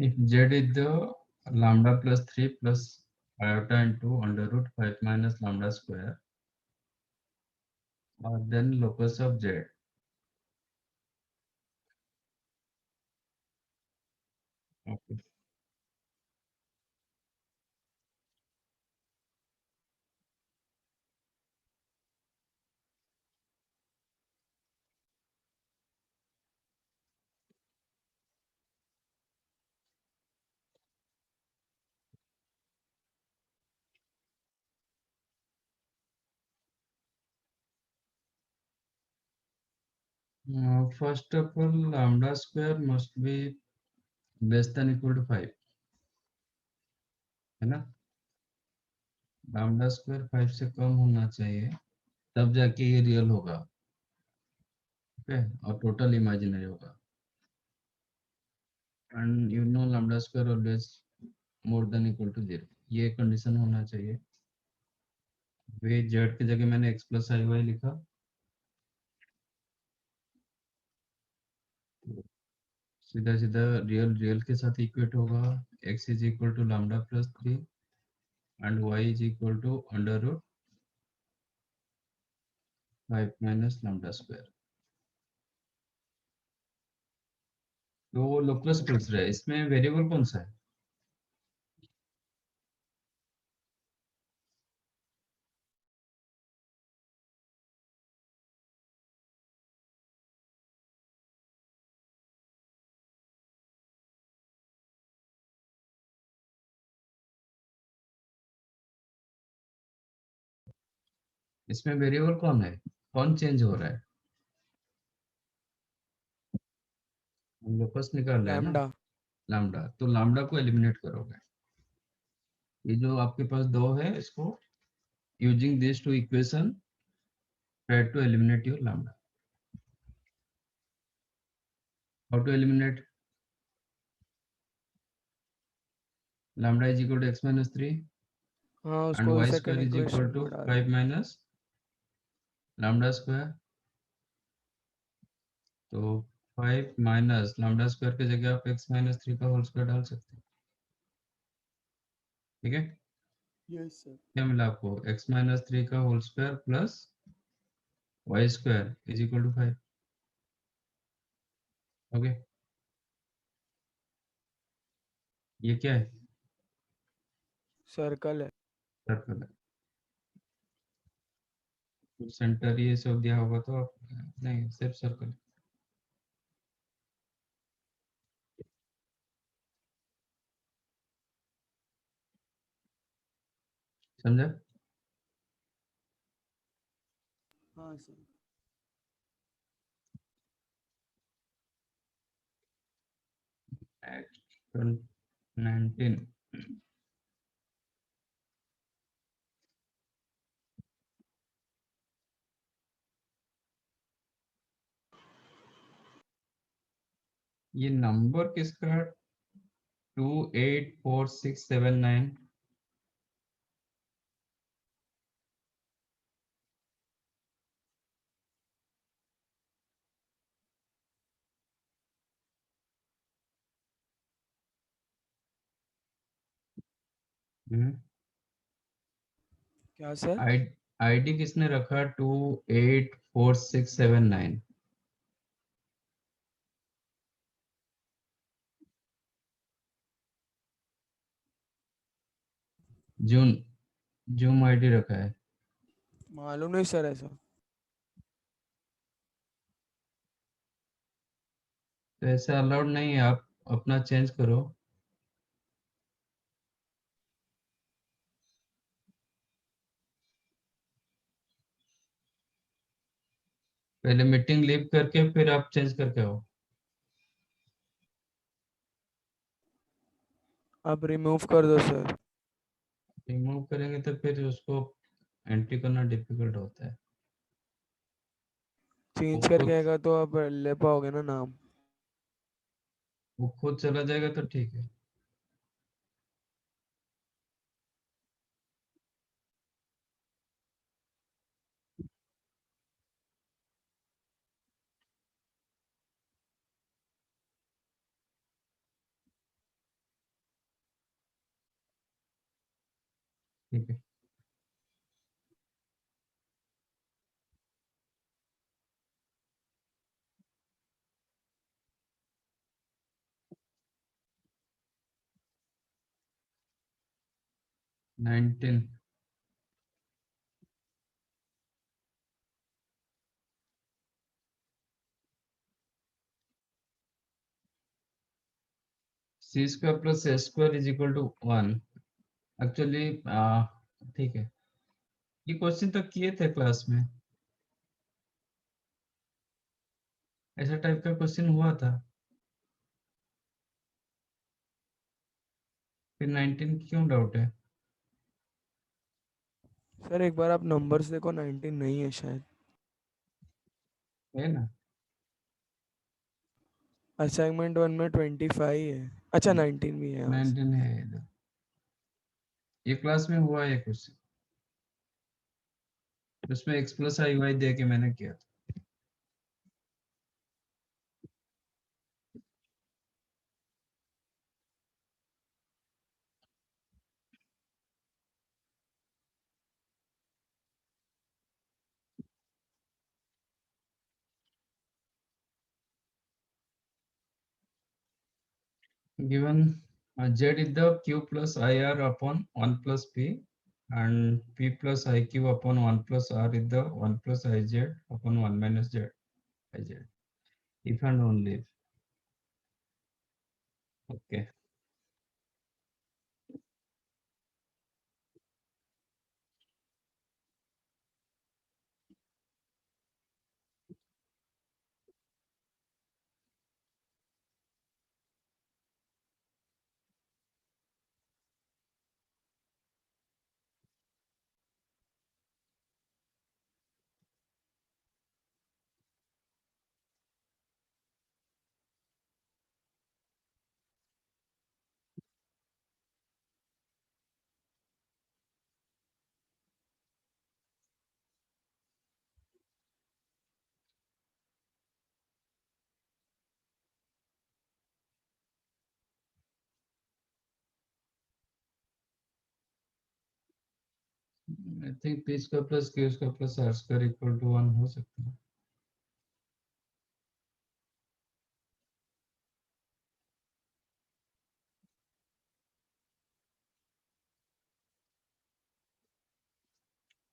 if z is the lambda plus 3 plus iota into under root 5 minus lambda square, then locus of z. Okay. First of all, lambda square must be less than equal to 5, है ना? Lambda square 5 से कम होना चाहिए, तब जाके ये real होगा। Okay, और टोटल इमेजिनरी होगा। And you know lambda square always more than equal to 0, ये कंडीशन होना चाहिए। वे जेड की जगह मैंने x प्लस आई वाई लिखा, सीधा सीधा रियल रियल के साथ इक्वेट होगा। x is equal to lambda plus 3 and y is equal to under root 5 minus lambda square. तो वो लोकस पूछ रहा है, इसमें वेरिएबल कौन सा है? इसमें वेरिएबल कौन है, कौन चेंज हो रहा है? हम लोकस निकाल रहे हैं ना, लैम्डा। लैम्डा। तो लैम्डा को एलिमिनेट करोगे, ये जो आपके पास दो है, इसको using this two equation try to eliminate your lambda. How to eliminate? Lambda is equal to x minus 3 हाँ, एंड उसको y second square is equal equation two में डाल 5 दो। Minus lambda square. तो 5 माइनस लैम्डा स्क्वायर की जगह आप x minus 3 का होल स्क्वायर डाल सकते हैं। ठीक है, यस सर। क्या मिला आपको? x माइनस 3 का whole square plus y square is equal to 5। Okay, ये क्या है? सर्कल है। सर्कल है। सेंटर ये सब दिया होगा तो आप, नहीं सिर्फ सर्कल। समझा? हाँ सर। एक्चुअल 19। ये नंबर किसका? 284679। क्या सर? आईडी किसने रखा 284679? जून, जूम आईडी रखा है। मालूम नहीं सर ऐसा। तो ऐसा अलाउड नहीं है, आप अपना चेंज करो। पहले मीटिंग लीव करके फिर आप चेंज करके आओ। अब रिमूव कर दो सर। रिमूव करेंगे तो फिर उसको एंट्री करना डिफिकल्ट होता है। वो चेंज करके खुद आएगा तो आप ले पाओगे ना नाम। वो खुद चला जाएगा तो ठीक है। ठीक है। Nineteen. C square plus A square is equal to 1। Actually ठीक है, ये क्वेश्चन तो किए थे क्लास में, ऐसा टाइप का क्वेश्चन हुआ था। फिर 19 क्यों डाउट है? सर एक बार आप नंबर्स देखो, 19 नहीं है शायद। है ना? असाइनमेंट 1 में 25 है। अच्छा 19 भी है, हाँ। 19 है इधर, ये क्लास में हुआ है क्वेश्चन, उसमें x plus I why they के मैंने किया था। Given z is the q plus ir upon 1 plus p, and p plus iq upon 1 plus r is the 1 plus iz upon 1 minus z iz, if and only if. Okay. I think p square plus q square plus r square equal to 1 हो सकता है।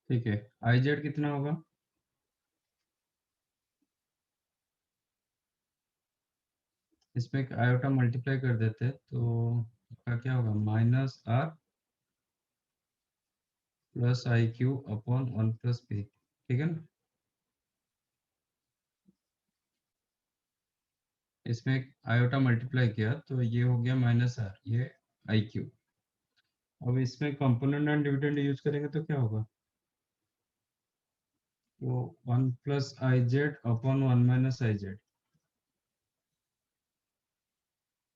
ठीक है, iz कितना होगा? इसमें एक iota multiply कर देते हैं तो इसका क्या होगा, minus r plus i q upon 1 plus p, ठीक है ना? इसमें एक आयोटा मल्टीप्लाई किया तो ये हो गया माइनस आर, ये आई क्यू। अब इसमें कंपोनेंट एंड डिविडेंड यूज करेंगे तो क्या होगा, तो 1 plus i z upon 1 minus i z,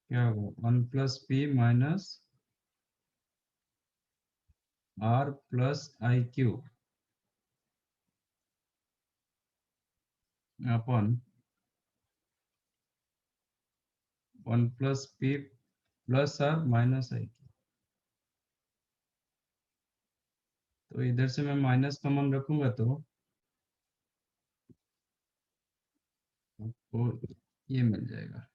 क्या होगा 1 plus p minus r plus i q upon 1 plus p plus r minus i q. तो इधर से मैं माइनस कॉमन रखूंगा तो आपको ये मिल जाएगा।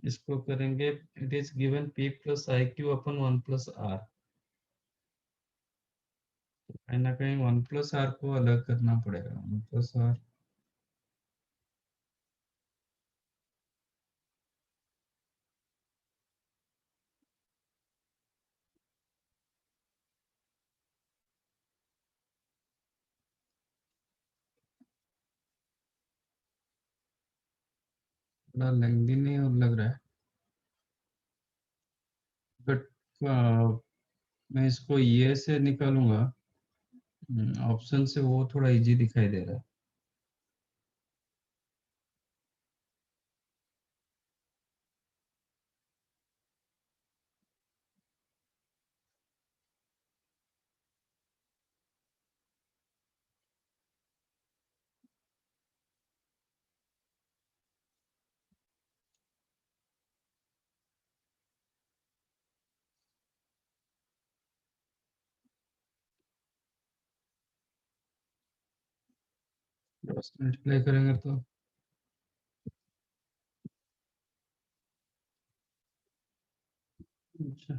इसको करेंगे, it is given p plus i q upon 1 plus r, कहीं ना कहीं 1 प्लस आर को अलग करना पड़ेगा, 1 प्लस आर थोड़ा लेंदी नहीं और लग रहा है, बट मैं इसको ये से निकालूंगा, ऑप्शन से वो थोड़ा इजी दिखाई दे रहा है। मल्टीप्लाई करेंगे तो अच्छा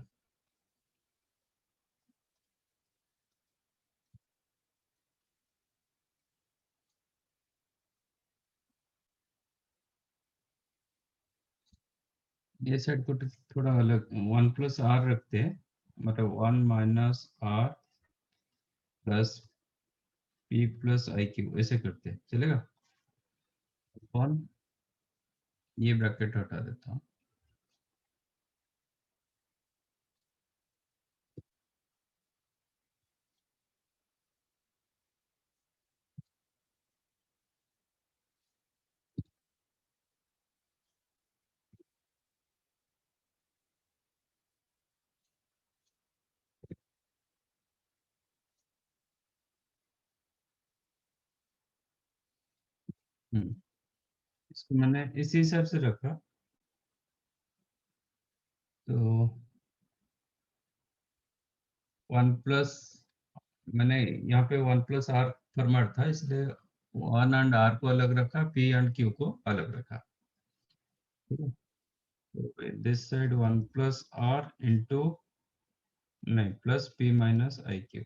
ये साइड को थोड़ा अलग 1 + r रखते हैं, मतलब 1 - r प्लस p + iq ऐसे करते हैं, चलेगा? कौन ये ब्रैकेट हटा देता हूँ। इसको मैंने इसी हिसाब से रखा, तो 1 मैंने यहाँ पे 1 + r फॉर्मेट था, इसलिए 1 एंड r को अलग रखा, p एंड q को अलग रखा, ठीक है? तो दिस साइड 1 + r इंटू नहीं plus p - iq,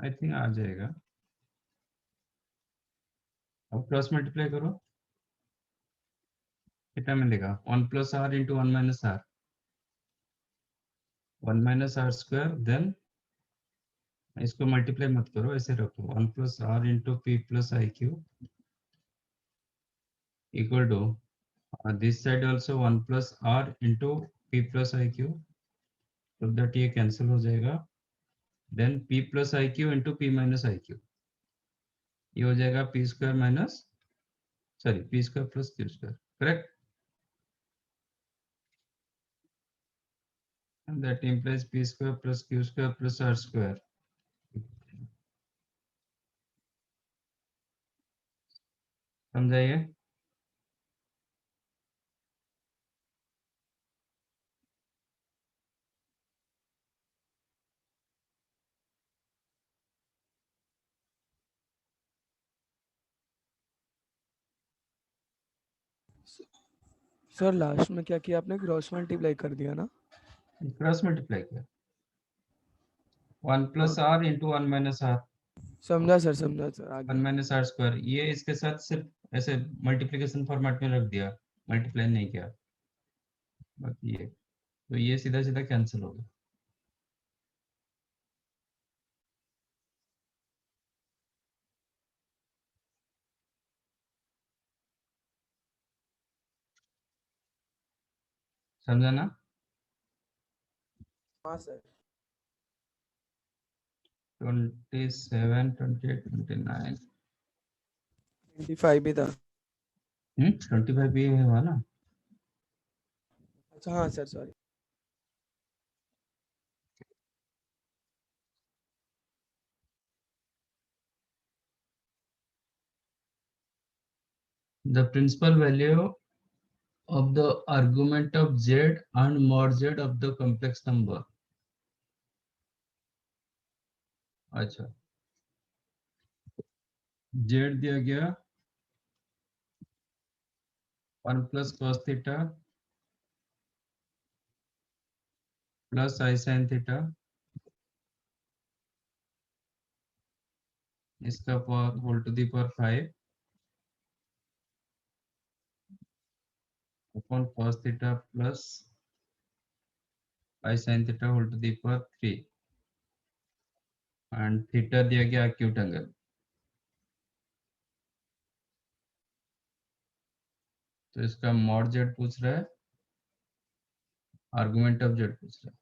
I think आ जाएगा। अब क्रॉस मल्टीप्लाई करो, कितना मिलेगा? 1 + r into 1 - r, 1 - r square, then इसको मल्टीप्लाई मत करो, ऐसे रखो 1 + r into p + iq equal to this side also 1 + r into p + iq, so that ये कैंसिल हो जाएगा, then p + iq into p - iq, ये हो जाएगा p square minus sorry p square + q square, correct? and that implies p square + q square + r square. समझाइए? Sir last में क्या किया आपने? क्रॉस मल्टीप्लाई कर दिया ना? क्रॉस मल्टीप्लाई किया 1 + r इंटू 1 - r, समझा सर, 1 आगे। - r स्क्वायर, ये इसके साथ सिर्फ ऐसे मल्टीप्लिकेशन फॉर्मेट में रख दिया, मल्टीप्लाई नहीं किया, बाकी ये तो ये सीधा सीधा कैंसिल हो गया। समझा ना? हाँ सर। 27, 28, 29, 25 भी था। 25 भी हुआ ना? अच्छा हाँ sir, sorry. The principal value of the argument of z and mod z of the complex number। अच्छा, z दिया गया 1 + cos theta plus i sin theta, इसका power whole to the power 5 upon cos theta plus i sin theta whole to the power 3, and theta दिया गया acute angle. तो इसका mod z पूछ रहा है, आर्गुमेंट ऑफ z पूछ रहा है,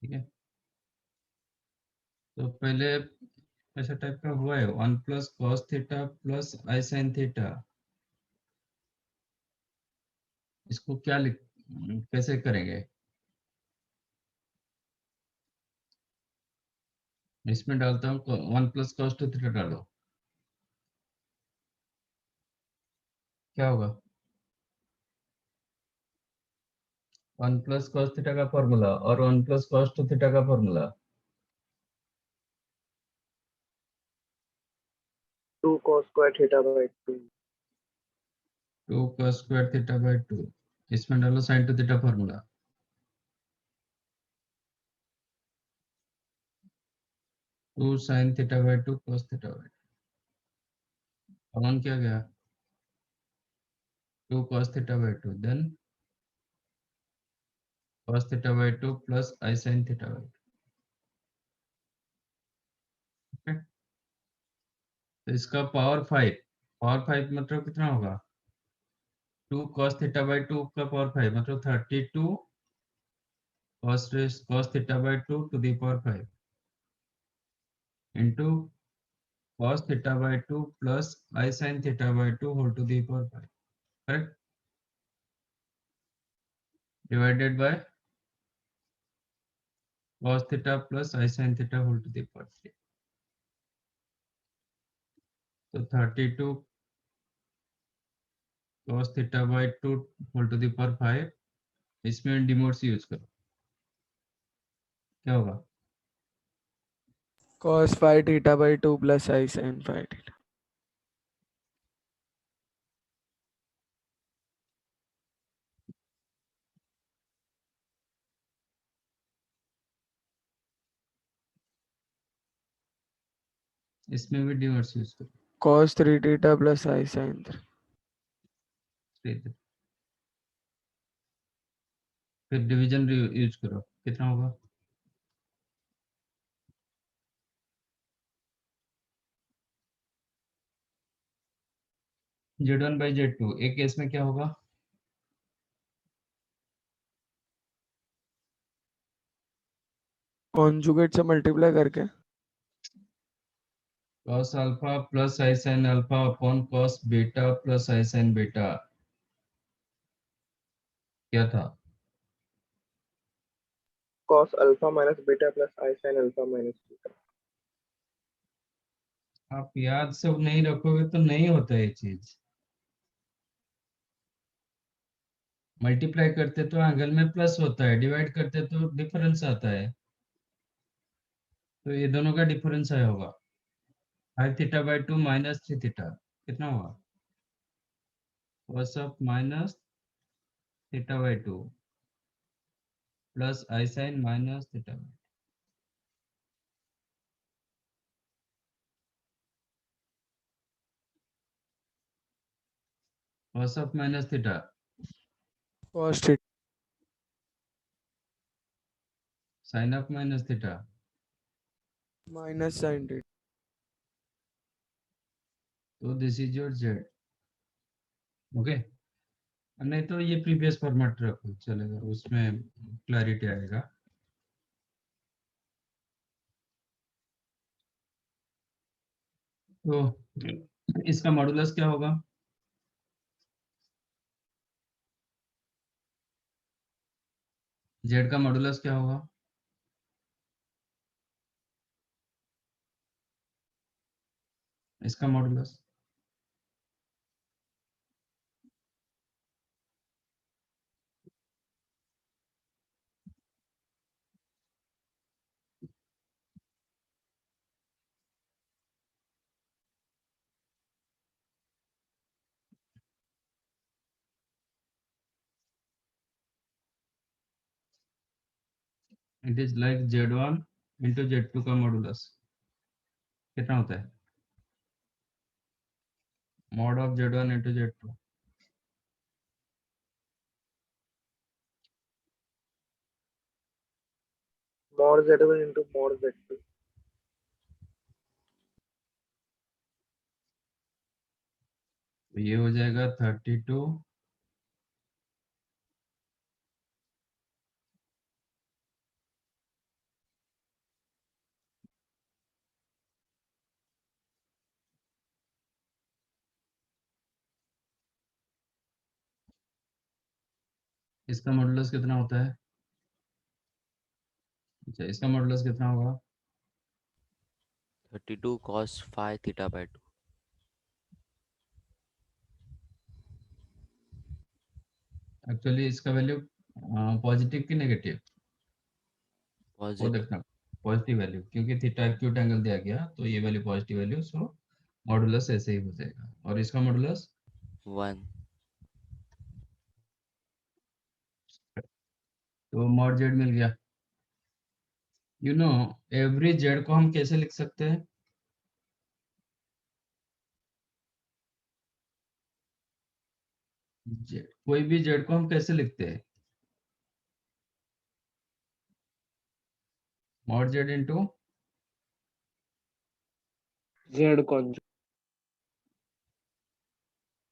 ठीक है? तो पहले ऐसा टाइप का हुआ है 1 + cos theta plus i sin theta, इसको क्या कैसे करेंगे? इसमें डालता हूँ 1 + cos 2 थीटा डालो, क्या होगा? 1 + cos थीटा का फॉर्मूला और 1 + cos 2 थीटा का formula, cos square theta by 2. 2 cos square theta by 2, इसमें डालो sin to theta formula, 2 sin theta by 2 cos theta by 2, अपन क्या गया 2 cos theta by 2, then cos theta by 2 plus I sin theta by 2. Okay? तो इसका power 5 मतलब कितना होगा 2 cos theta by 2 का पावर 5 मतलब 32 cos theta by 2 to the power 5 into cos theta by 2 plus I sin theta by 2 whole to the power 5, correct, divided by cos theta plus I sin theta whole to the power 3. So 32 cos theta by 2 whole to the power 5, इसमें डिमोड से use करो, क्या होगा cos phi theta by 2 plus I sin phi theta. इसमें भी डिमोड से use करो, cos 3 theta plus I sin 3. फिर डिवीजन यूज करो, कितना होगा Z1 by Z2, एक केस में क्या होगा कॉन्जुगेट से मल्टीप्लाई करके cos alpha plus I sin alpha upon cos beta plus I sin beta, क्या था Cos alpha minus beta plus I sin alpha minus beta. आप याद से नहीं रखोगे तो नहीं होता ये चीज, मल्टीप्लाई करते तो एंगल में प्लस होता है, डिवाइड करते तो डिफरेंस आता है, तो ये दोनों का डिफरेंस आया होगा 5 थीटा बाई 2 माइनस 3 थीटा, कितना होगा cos of minus theta by 2 plus i sine minus theta, cos of minus theta cos theta साइन of minus theta, minus sin theta. तो this is your z, okay, नहीं तो ये previous format रखो चलेगा, उसमें क्लैरिटी आएगा। तो इसका मॉडुलस क्या होगा जेड का मॉडुलस क्या होगा इसका modulus it is like Z1 into Z2 का मॉडुलस कितना होता है mod of Z1 into Z2, Mod Z1 into mod Z2. तो ये हो जाएगा 32 इसका मॉडुलस कितना होता है, अच्छा इसका मॉडुलस कितना होगा 32 cos phi theta by 2. Actually इसका वैल्यू पॉजिटिव की नेगेटिव वो Positive. देखना, पॉजिटिव वैल्यू क्योंकि थीटा एक्यूट एंगल दिया गया तो ये वैल्यू पॉजिटिव वैल्यू, सो मॉडुलस ऐसे ही हो जाएगा, और इसका मॉडुलस 1. तो मॉड जेड मिल गया। यू नो एवरी जेड को हम कैसे लिख सकते हैं? कोई भी जेड को हम कैसे लिखते हैं? Mod Z into Z conjugate.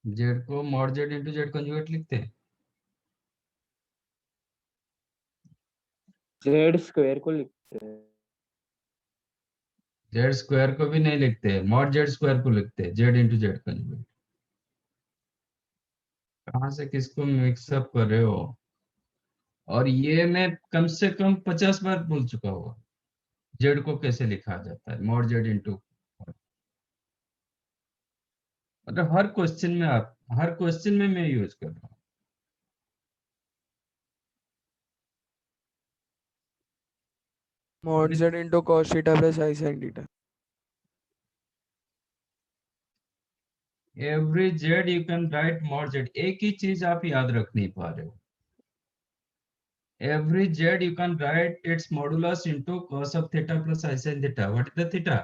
Z को mod Z into Z conjugate लिखते हैं। Z स्क्वायर को लिखते हैं। जेड स्क्वायर को भी नहीं लिखते हैं, मॉड जेड स्क्वायर को लिखते हैं, जेड इंटू जेड कंजुगेट। कहाँ से किसको मिक्सअप कर रहे हो? और ये मैं कम से कम 50 बार बोल चुका हूँ, जेड को कैसे लिखा जाता है, मॉड जेड इंटू। मतलब हर क्वेश्चन में आप, हर क्वेश्चन में मैं यूज कर रहा हूँ। Mod Z into cos theta plus i sine theta. Every Z you can right mod Z, एक ही चीज आप याद रख नहीं पा रहे हो। Every Z you can right it's modulus into cos of theta plus i sin theta. What is the theta?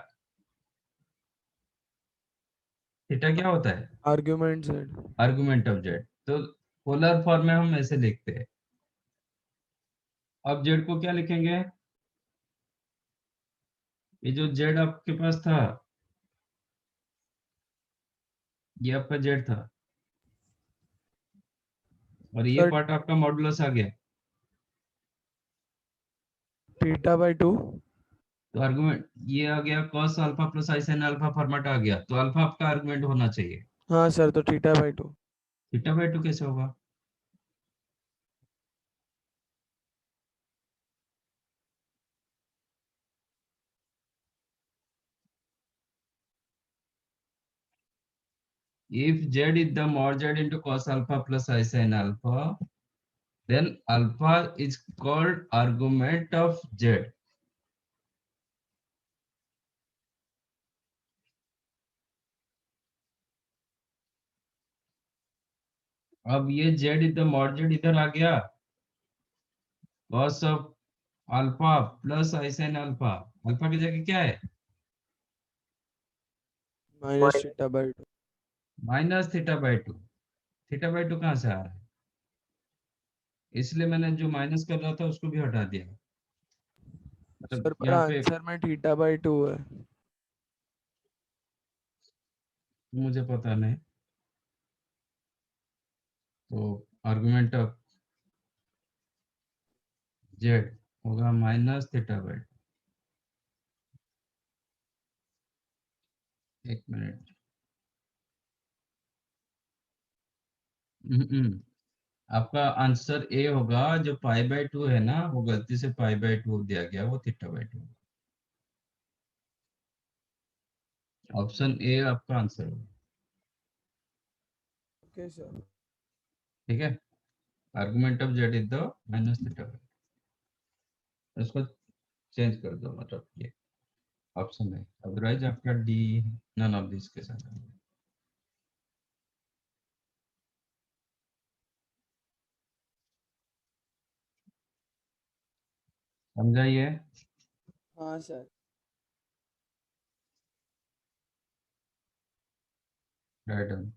Theta क्या होता है? Argument Z. Argument of z. तो पोलर फॉर्म में हम ऐसे लिखते हैं। अब जेड को क्या लिखेंगे? ये जो जेड आपके पास था, ये आपका जेड था, और ये सर पार्ट आपका मॉडुलस आ गया। Theta by 2। तो आर्गुमेंट ये आ गया, cos alpha plus i sin alpha format आ गया, तो अल्फा आपका आर्गुमेंट होना चाहिए। हाँ सर, तो थीटा बाई 2। थीटा बाई 2 कैसे होगा? If z is the mod z into cos alpha plus I sin alpha, then alpha is called argument of z. अब ये z is the mod z इधर आ गया, cos of alpha plus I sin alpha, alpha की जगह क्या है? Minus theta by 2। Minus theta by 2। Theta by 2 कहाँ से आ रहा है? इसलिए मैंने जो माइनस कर रहा था उसको भी हटा दिया। मतलब सर पर यहाँ पे आंसर में थीटा बाई 2 है। मुझे पता नहीं, तो आर्गुमेंट ऑफ जेड होगा माइनस थीटा बाई 2। एक मिनट। आपका आंसर ए होगा, जो पाई बाई 2 है ना, वो गलती से पाई बाई 2 दिया गया, वो थीटा बाई 2। ऑप्शन ए आपका आंसर होगा। Okay sir. ठीक है, argument of Z is the minus theta by. इसको चेंज कर दो, मतलब ये ऑप्शन है, अदरवाइज आपका डी नन ऑफ दिस के साथ। समझाइए। हाँ सर। राइट।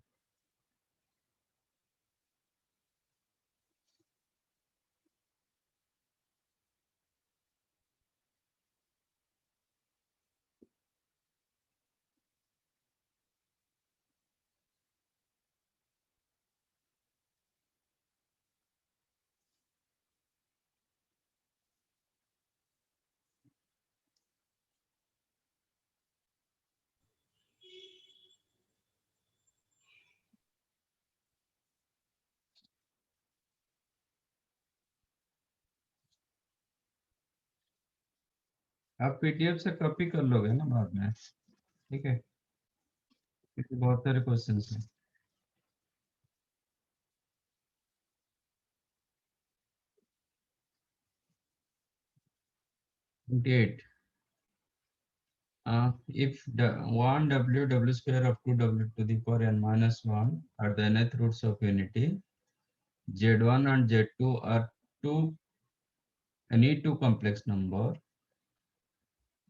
आप पीडीएफ से कॉपी कर लोगे ना बाद में, ठीक है, क्योंकि बहुत सारे क्वेश्चन हैं। 28। if the 1 w square up to w to the power n minus 1 are the nth roots of unity, z1 and z2 are any two complex number,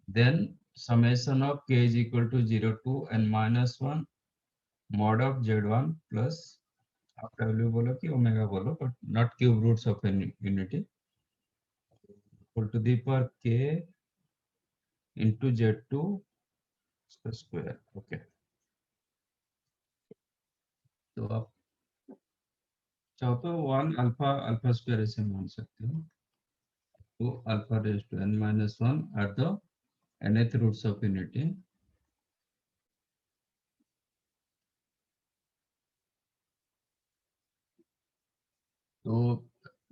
then summation of k is equal to 0 to n minus 1 mod of z1 plus आप w बोलो कि omega बोलो, but not cube roots of unity equal to the power k into z2 square. Okay, तो आप चाहो तो 1 alpha square ऐसे मान सकते हो, तो alpha raise to n minus 1 are the nth roots of unity. तो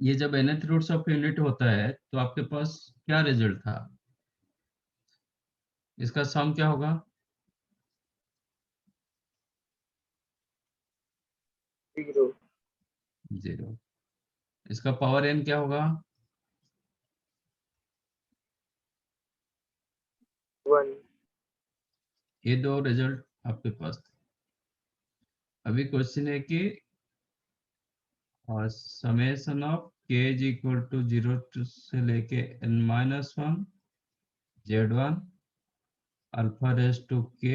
ये जब nth roots of unit होता है तो आपके पास क्या रिजल्ट था, इसका सम क्या होगा? 0 0. इसका पावर n क्या होगा? 1 ये दो रिजल्ट आपके पास थे. अभी क्वेश्चन है कि summation of k is equal to 0 से लेके n minus 1 z1 alpha raise to k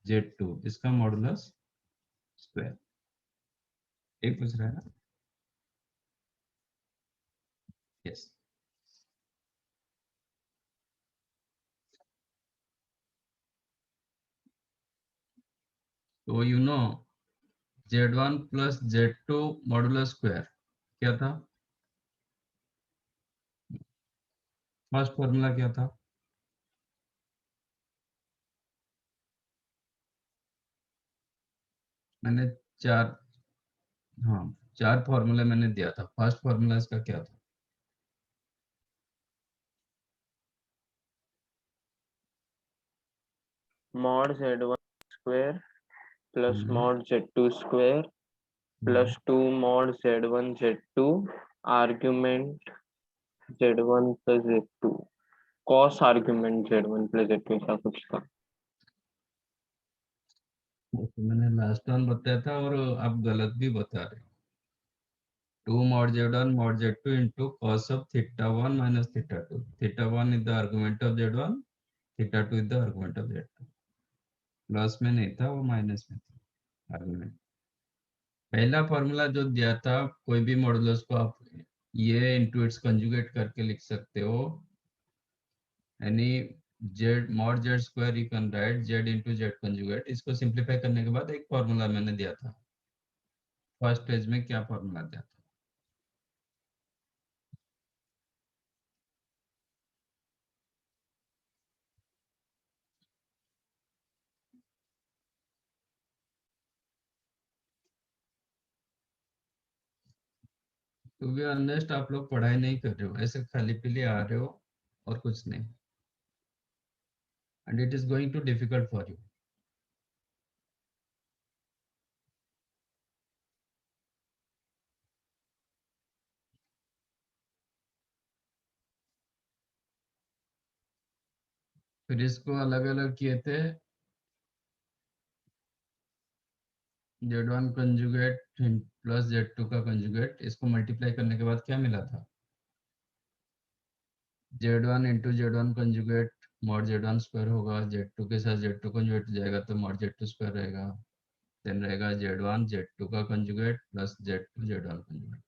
z2 इसका मॉडुलस स्क्वायर. एक पूछ रहा है ना? यस. तो you know z1 plus z2 modulus square क्या था? फर्स्ट फॉर्मूला क्या था? मैंने चार फॉर्मूला मैंने दिया था. फर्स्ट फॉर्मूला इसका क्या था? mod z1 square plus mod z2 square plus 2 mod z1 z2 argument z1 plus z2 cos argument z1 plus z2 ऐसा कुछ था. तो मैंने लास्ट वन बताया था और आप गलत भी बता रहे हो. 2 mod z1 mod z2 into cos of theta 1 minus theta 2. Theta 1 is the argument of z1, theta 2 is the argument of z2. Plus में नहीं था, वो माइनस में था आर्गुमेंट. पहला फॉर्मूला जो दिया था, कोई भी मॉडुलस को आप ये इनटू इट्स कंजुगेट करके लिख सकते हो. यानी z mod z square you can right z into z conjugate. इसको सिंपलीफाई करने के बाद एक फॉर्मूला मैंने दिया था. फर्स्ट पेज में क्या फॉर्मूला दिया था? टू बी ऑनेस्ट आप लोग पढ़ाई नहीं कर रहे हो, ऐसे खाली पीले आ रहे हो और कुछ नहीं. And it is going to difficult for you. फिर इसको अलग अलग किए थे. z1 कंजुगेट प्लस z2 का कंजुगेट, इसको मल्टीप्लाई करने के बाद क्या मिला था? z1 into z1 conjugate mod z1 square होगा, z2 के साथ z2 कंजुगेट जाएगा तो मॉड z2 स्क्वायर रहेगा. देन रहेगा z1 z2 का conjugate plus z2 z1 conjugate.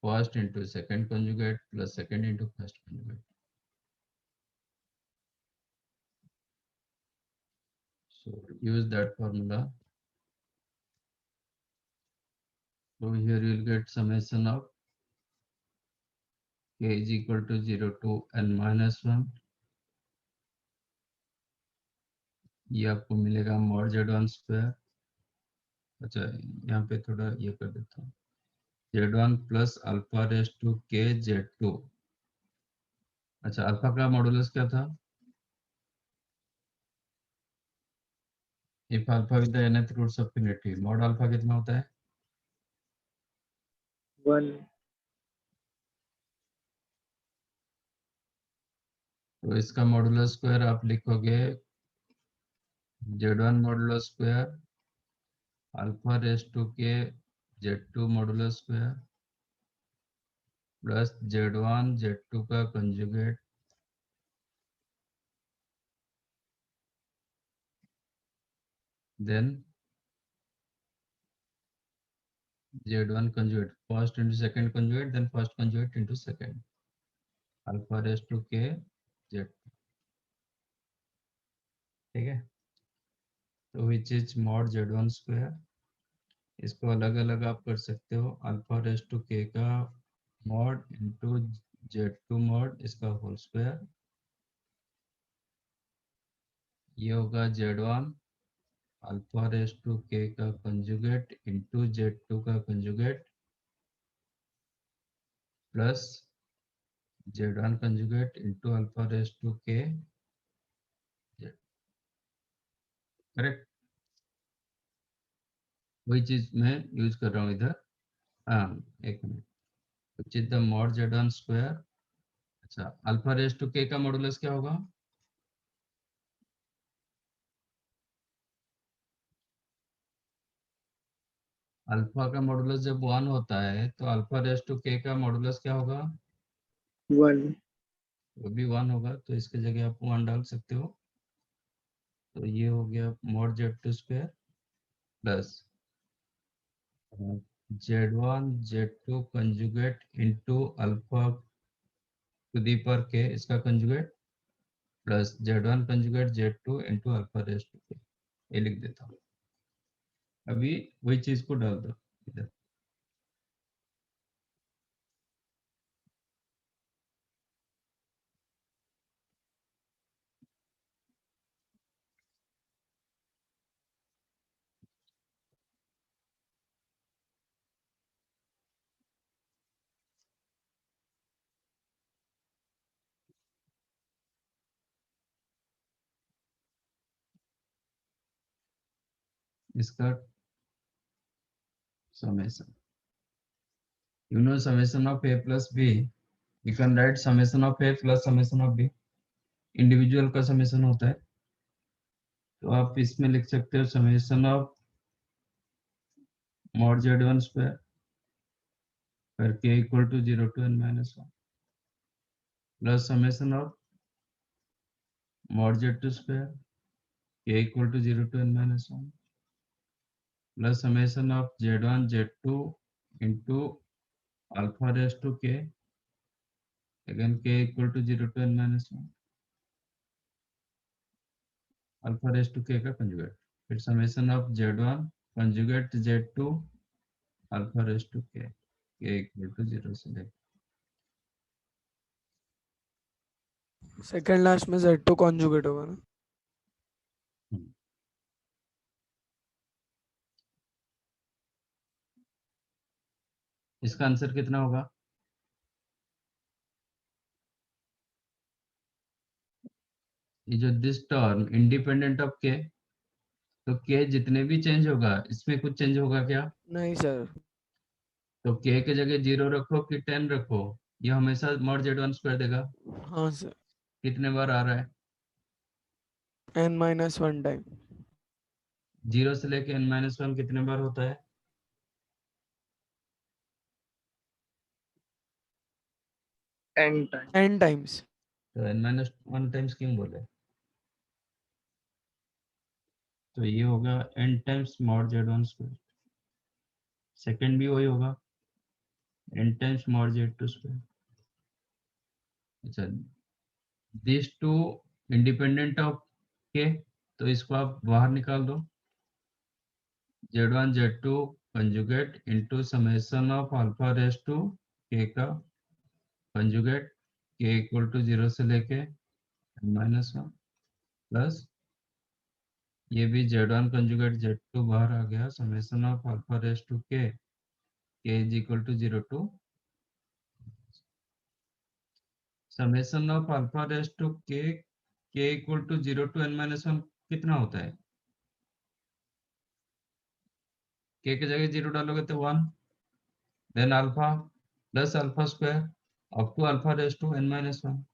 First into second conjugate plus second into first conjugate. So use that formula. So here you will get summation of k is equal to 0 to n minus 1. ये आपको मिलेगा mod z1 square. अच्छा, यहाँ पे थोड़ा ये कर देता हूँ. z1 plus alpha raise to k z2. अच्छा, अल्फा का मॉडुलस क्या था? If alpha with the nth roots of infinity, mod alpha कितना होता है? 1 तो इसका मॉडुलस स्क्वायर आप लिखोगे Z1 modulus square alpha raise to k Z2 modulus square plus Z1 Z2 का conjugate then Z1 conjugate first into second conjugate then first conjugate into second alpha raised to k z, ठीक है। तो which is mod Z1 square, इसको अलग अलग आप कर सकते हो अल्फा रेस्ड टू के का मॉड इंटू Z2 मॉड इसका होल स्क्वायर, ये होगा Z1 alpha raised to k का कंजुगेट इंटू Z2 का conjugate plus Z1 conjugate into alpha raised to k, correct. वही चीज मैं यूज कर रहा हूँ इधर। हाँ एक minute, which is the mod Z1 square. अच्छा अल्फा रेज टू के का मॉडुलस क्या होगा? अल्फा का मॉडुलस जब 1 होता है तो अल्फा रेज टू के का मॉडुलस क्या होगा? 1. वो भी 1 होगा, तो इसके जगह आप 1 डाल सकते हो। तो ये हो गया mod Z2 square plus Z1 Z2 conjugate into alpha to the power k इसका conjugate plus Z1 conjugate Z2 into alpha raise to k, ये लिख देता हूँ। अभी वही चीज को डाल दो इधर। इसका summation, you know summation of a plus b, you can write summation of a plus summation of b, individual का समेशन होता है, तो आप इसमें लिख सकते हो summation of mod Z1 square पर k equal to 0 to n minus 1 plus summation of mod Z2 square k equal to 0 to n minus 1 plus summation of Z1 Z2 into alpha raised to k, again k equal to 0 to n minus 1 alpha raised to k का conjugate, फिर summation of Z1 conjugate Z2 alpha raised to k, k equal to 0 से लेकर second last में Z2 conjugate होगा ना? इसका answer कितना होगा? ये जो this term independent of k, तो के जितने भी चेंज होगा इसमें कुछ चेंज होगा क्या? नहीं सर। तो के के जगह 0 रखो कि 10 रखो, ये हमेशा मॉड Z1 स्क्वायर देगा। हाँ सर। कितने बार आ रहा है? n-1 time. 0 से लेके n-1 कितने बार होता है? N time. n times. तो n-1 टाइम्स क्यों बोले? तो ये होगा n times mod Z1 square, second भी वही होगा n times mod Z2 square. अच्छा this too independent of k, तो इसको आप बाहर निकाल दो, Z1 Z2 conjugate into summation of alpha raise to k का कंजुगेट के इक्वल टू 0 से लेके -1 प्लस ये भी Z1 कंजुगेट Z2 बाहर आ गया, summation of alpha raise to k is equal to 0 to summation of alpha raise to k equal to 0 to n-1 कितना होता है? के की जगह 0 डालोगे तो 1, then alpha plus alpha square up to alpha raise to n-1,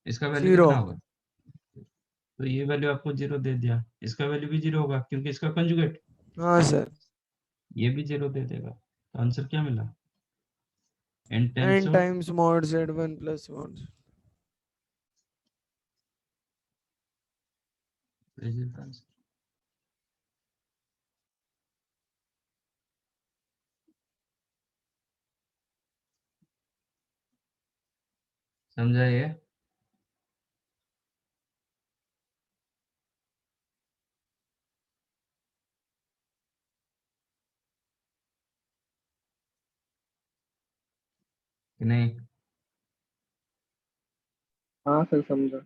इसका value 0 कितना होगा? तो ये वैल्यू आपको 0 दे दिया, इसका वैल्यू भी 0 होगा क्योंकि इसका कंजुगेट, हाँ सर ये भी 0 दे देगा। तो आंसर क्या मिला? n times n of times mod z1 plus mod समझा ये? कि नहीं? हाँ सर समझा।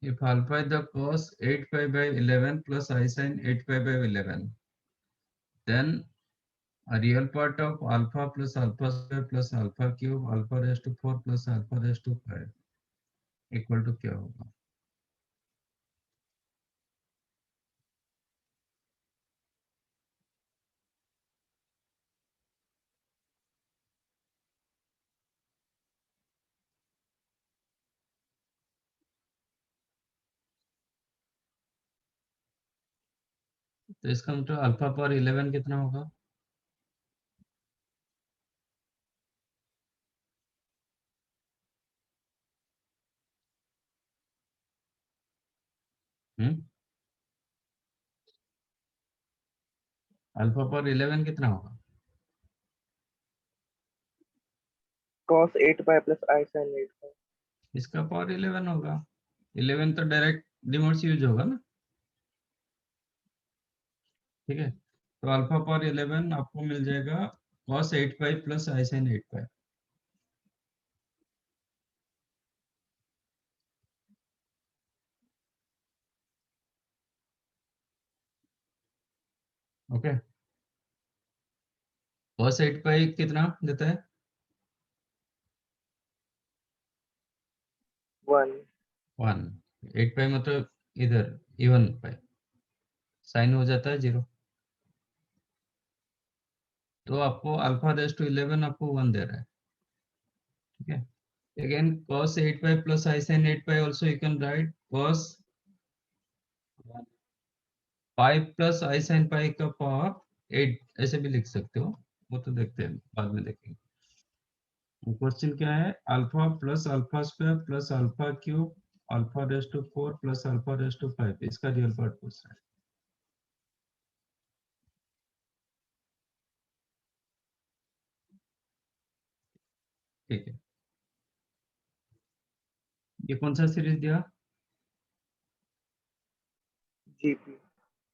If alpha is the cos 8 pi by 11 plus I sin 8 pi by 11, then a real part of alpha plus alpha square plus alpha cube alpha raised to 4 plus alpha raised to 5 equal to क्या होगा? तो इसका मतलब alpha power 11 कितना होगा? Alpha power 11 कितना होगा? cos 8 pi plus I sin 8 pi। इसका पावर 11 होगा। 11 तो डायरेक्ट डिमोड्स यूज होगा ना, ठीक है। तो अल्फा पावर 11 आपको मिल जाएगा cos 8 pi plus i sin 8 pi. Okay, cos 8 पाई कितना देता है? 1। 1। 8 पाई मतलब इधर इवन पाई, साइन हो जाता है 0। तो आपको अल्फा रेज टू 11 आपको 1 दे रहा है, ठीक है। Again cos 8 pi plus i sin 8 pi also you can right cos pi plus i sin पाई का पावर 8 ऐसे भी लिख सकते हो, वो तो देखते हैं बाद में देखेंगे। क्वेश्चन क्या है? Alpha plus alpha square plus alpha cube alpha raise to 4 plus alpha raise to 5, इसका रियल पार्ट पूछ रहा है, ठीक है। ये कौन सा सीरीज दिया? GP।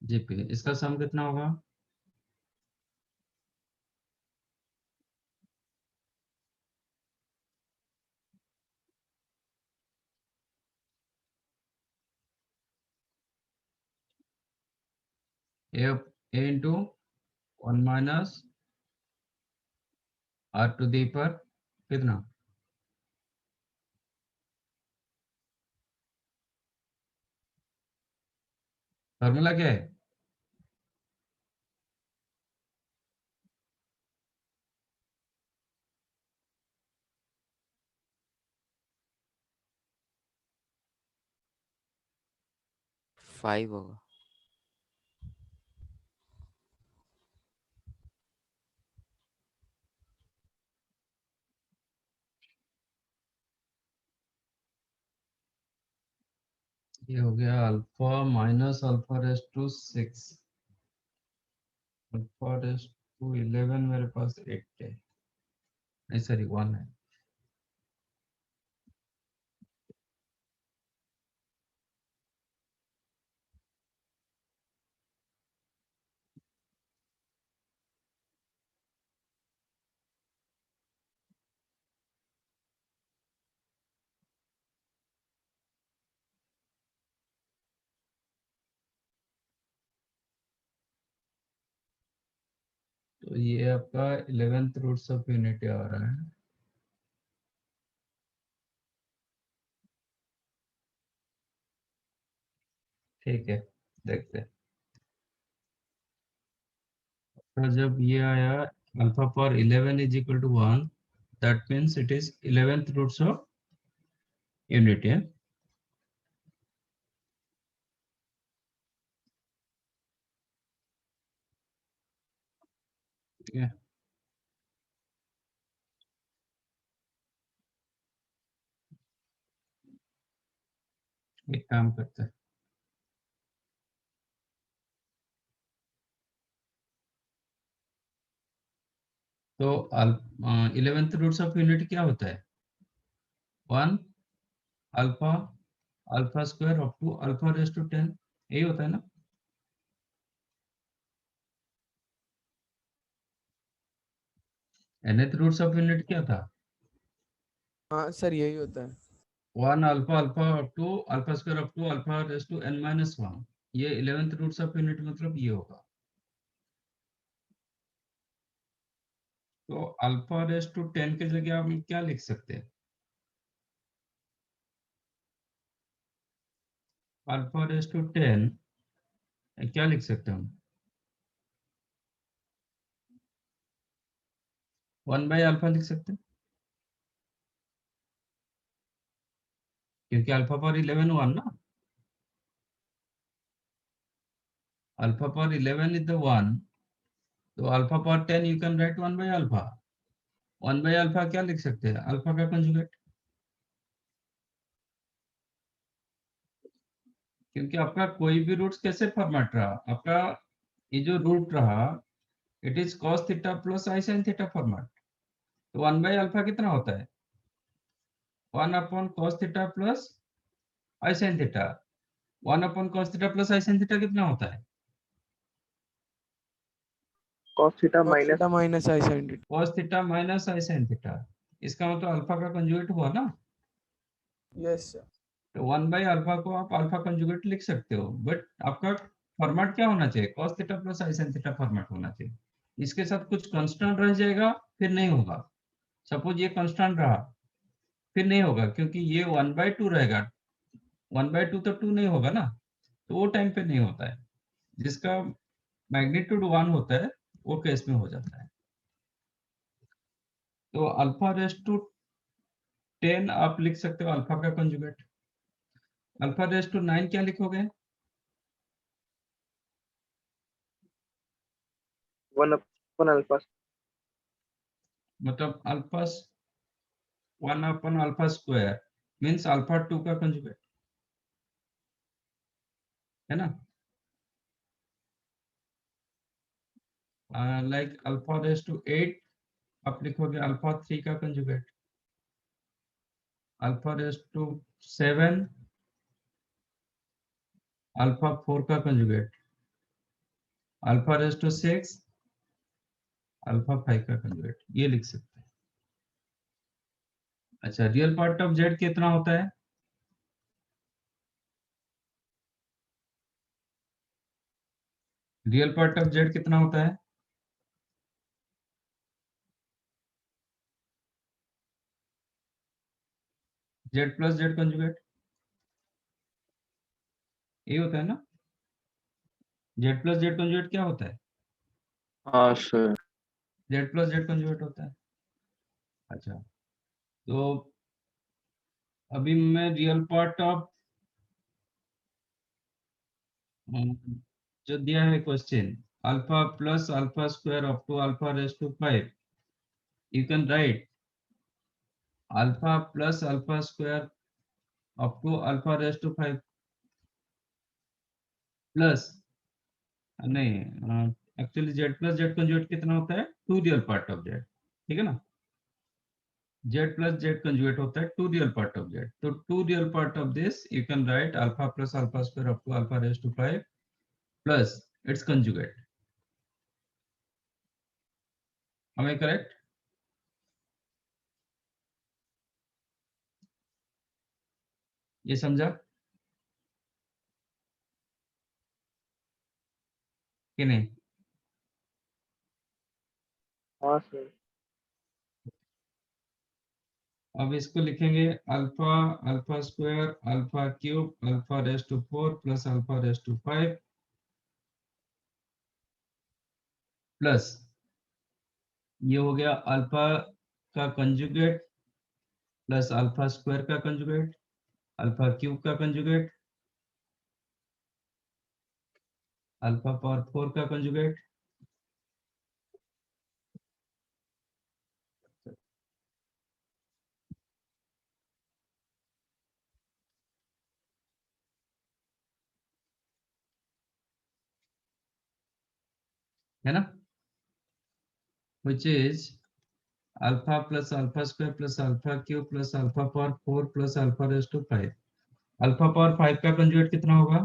जीपी। इसका सम कितना होगा? A into 1 minus R to the पर कितना? फॉर्मूला क्या है? फाइव होगा। ये हो गया alpha minus alpha raise to 6 alpha raise to 11, मेरे पास 8 है, नहीं सॉरी 1 है। तो ये आपका 11th रूट्स ऑफ यूनिटी आ रहा है। ठीक है, देखते हैं। तो जब ये आया alpha power 11 is equal to 1, that means it is 11th roots of unit है। ठीक है, एक काम करते हैं। तो 11th रूट्स ऑफ यूनिट क्या होता है? 1 alpha alpha square up to alpha raise to 10, यही होता है ना? nth रूट्स ऑफ यूनिट क्या था? हाँ सर यही होता है। 1 alpha alpha up to alpha square up to alpha raise to n minus 1। ये 11th रूट्स ऑफ यूनिट मतलब ये होगा। तो अल्फा रेज टू 10 की जगह हम क्या लिख सकते हैं? अल्फा रेज टू 10 क्या लिख सकते हैं हम? 1 बाई अल्फा लिख सकते हैं, क्योंकि अल्फा पावर 11 1 ना। अल्फा पावर 11 इज द 1, तो alpha power 10 you can right 1 by alpha. 1 by alpha क्या लिख सकते हैं? अल्फा का कंजुगेट। क्योंकि आपका कोई भी रूट्स कैसे फॉर्मेट रहा, आपका ये जो रूट रहा it is cos theta plus i sin theta format. तो 1 बाई अल्फा कितना होता है? 1 upon cos theta plus i sin theta. 1 upon cos theta plus i sin theta कितना होता है? cos theta cos minus theta minus i sin theta. cos theta minus i sin theta. इसका मतलब alpha का conjugate हुआ ना। Yes sir. तो 1 by alpha को आप अल्फा कंजुगेट लिख सकते हो, बट आपका फॉर्मेट क्या होना चाहिए? cos theta plus i sin theta format होना चाहिए। इसके साथ कुछ कांस्टेंट रह जाएगा, फिर नहीं होगा। सपोज ये कांस्टेंट रहा, फिर नहीं होगा, क्योंकि ये 1/2 रहेगा। 1/2 तो 2 नहीं होगा ना, तो वो टाइम पे नहीं होता है। जिसका मैग्नीट्यूड 1 होता है वो केस में हो जाता है। तो अल्फा रेस टू 10 आप लिख सकते हो अल्फा का कंजुगेट। अल्फा रेस टू 9 क्या लिखोगे? 1 upon alpha मतलब अल्फा 1 अपन अल्फा स्क्वायर मीन्स अल्फा 2 का कंजुगेट, है ना? लाइक अल्फा रेस टू 8 आप लिखोगे अल्फा 3 का conjugate. Alpha raise to 7 alpha 4 का conjugate. Alpha raise to 6 alpha 5 का कंजुगेट, ये लिख सकते हैं। अच्छा, रियल पार्ट ऑफ जेड कितना होता है? रियल पार्ट ऑफ जेड कितना होता है? जेड प्लस जेड कंजुगेट, ये होता है ना? जेड प्लस जेड कंजुगेट क्या होता है? हाँ sir. Z plus Z conjugate होता है। अच्छा, तो अभी मैं रियल पार्ट ऑफ जो दिया है question, alpha plus alpha square up to alpha raise to 5, you can write alpha plus alpha square up to alpha raise to 5 plus, नहीं, actually Z plus Z conjugate कितना होता है? 2 real part of Z, ठीक है ना? Z plus Z conjugate होता है 2 real part of z. तो 2 real part of this you can write alpha plus alpha square up to alpha raise to 5 plus it's conjugate. am I correct? ये समझा कि नहीं? हाँ sir अब इसको लिखेंगे alpha alpha square alpha cube alpha raise to 4 plus alpha raise to 5 plus ये हो गया अल्फा का कंजुगेट प्लस अल्फा स्क्वायर का कंजुगेट अल्फा क्यूब का कंजुगेट अल्फा पावर 4 का कंजुगेट है ना, which is alpha plus alpha square plus alpha cube plus alpha power 4 plus alpha raise to 5। Alpha power 5 का कंजुगेट कितना होगा?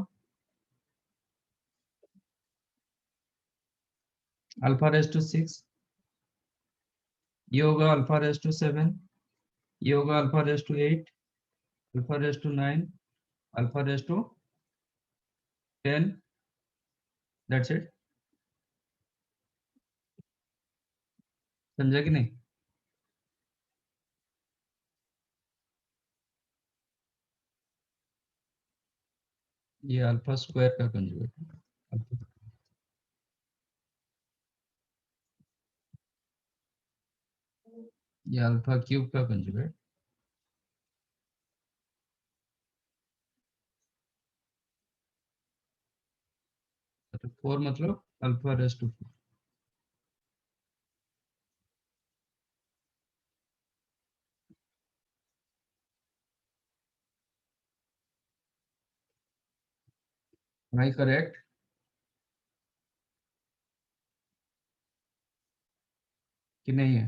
Alpha raise to 6, ये होगा अल्फा रेस टू 7, ये होगा alpha raise to 8, alpha raise to 9, alpha raise to 10। That's it. समझा कि नहीं? ये अल्फा स्क्वायर का कंजुगेट है। ये अल्फा क्यूब का कंजुगेट, तो 4 मतलब alpha raise to 4। Am I correct? कि नहीं है?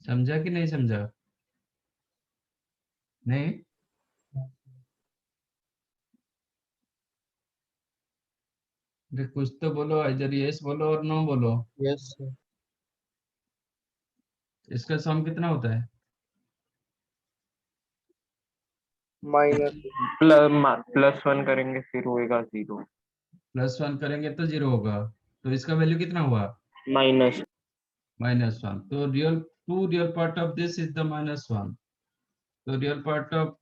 समझा कि नहीं समझा? नहीं? अरे कुछ तो बोलो, इधर यस बोलो और नो बोलो। Yes, sir. इसका सम कितना होता है? Minus +1 करेंगे फिर होएगा 0 +1 करेंगे तो 0 होगा, तो इसका वैल्यू कितना हुआ? माइनस -1। तो real part of this is the -1, तो real part of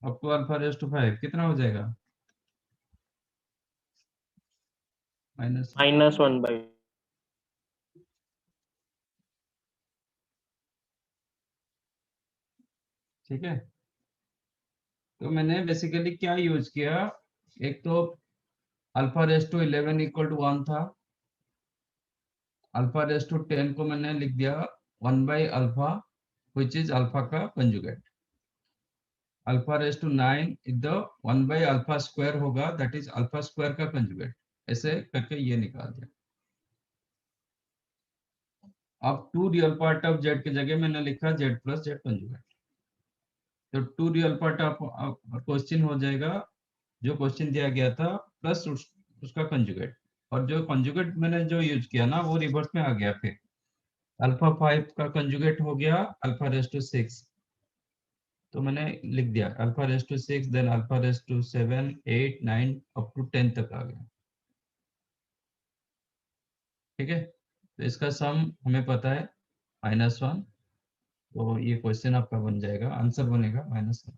up to alpha raise to 5 कितना हो जाएगा? -1। -1/। ठीक है, तो मैंने बेसिकली क्या यूज किया, एक तो alpha raise to 11 equal to 1 था, अल्फा रेज टू 10 को मैंने लिख दिया 1 by alpha which is alpha का conjugate, alpha raise to 9 is the 1 by alpha square होगा, दैट इज अल्फा स्क्वायर का कंजुगेट। ऐसे करके ये निकाल दिया। अब two real part of Z की जगह मैंने लिखा जेड प्लस जेड कंजुगेट, तो two real part of question हो जाएगा जो क्वेश्चन दिया गया था प्लस उसका कंजुगेट, और जो कंजुगेट मैंने जो यूज किया ना वो रिवर्स में आ गया, फिर अल्फा 5 का कंजुगेट हो गया अल्फा रेज टू 6, तो मैंने लिख दिया alpha raise to 6 then alpha raise to 7 8 9 up to 10 तक आ गया। ठीक है, तो इसका सम हमें पता है -1, तो ये क्वेश्चन आपका बन जाएगा, आंसर बनेगा -1।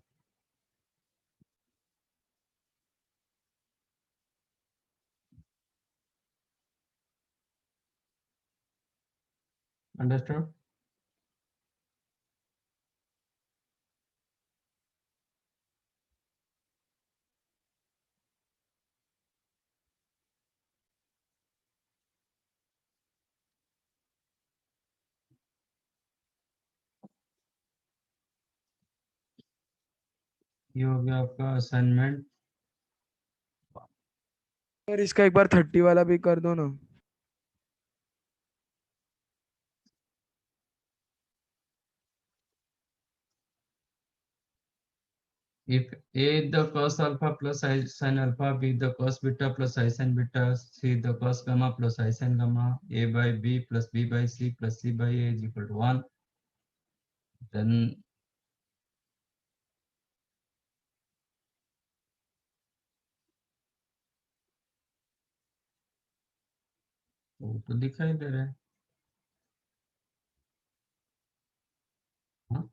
अंडरस्टूड? ये हो गया आपका असाइनमेंट। सर इसका एक बार 30 वाला भी कर दो ना। If A is the cos alpha plus I sin alpha, B the cos beta plus I sin beta, C the cos gamma plus I sin gamma, A by B plus B by C plus C by A is equal to 1, then वो तो दिखाई दे रहा है। हाँ,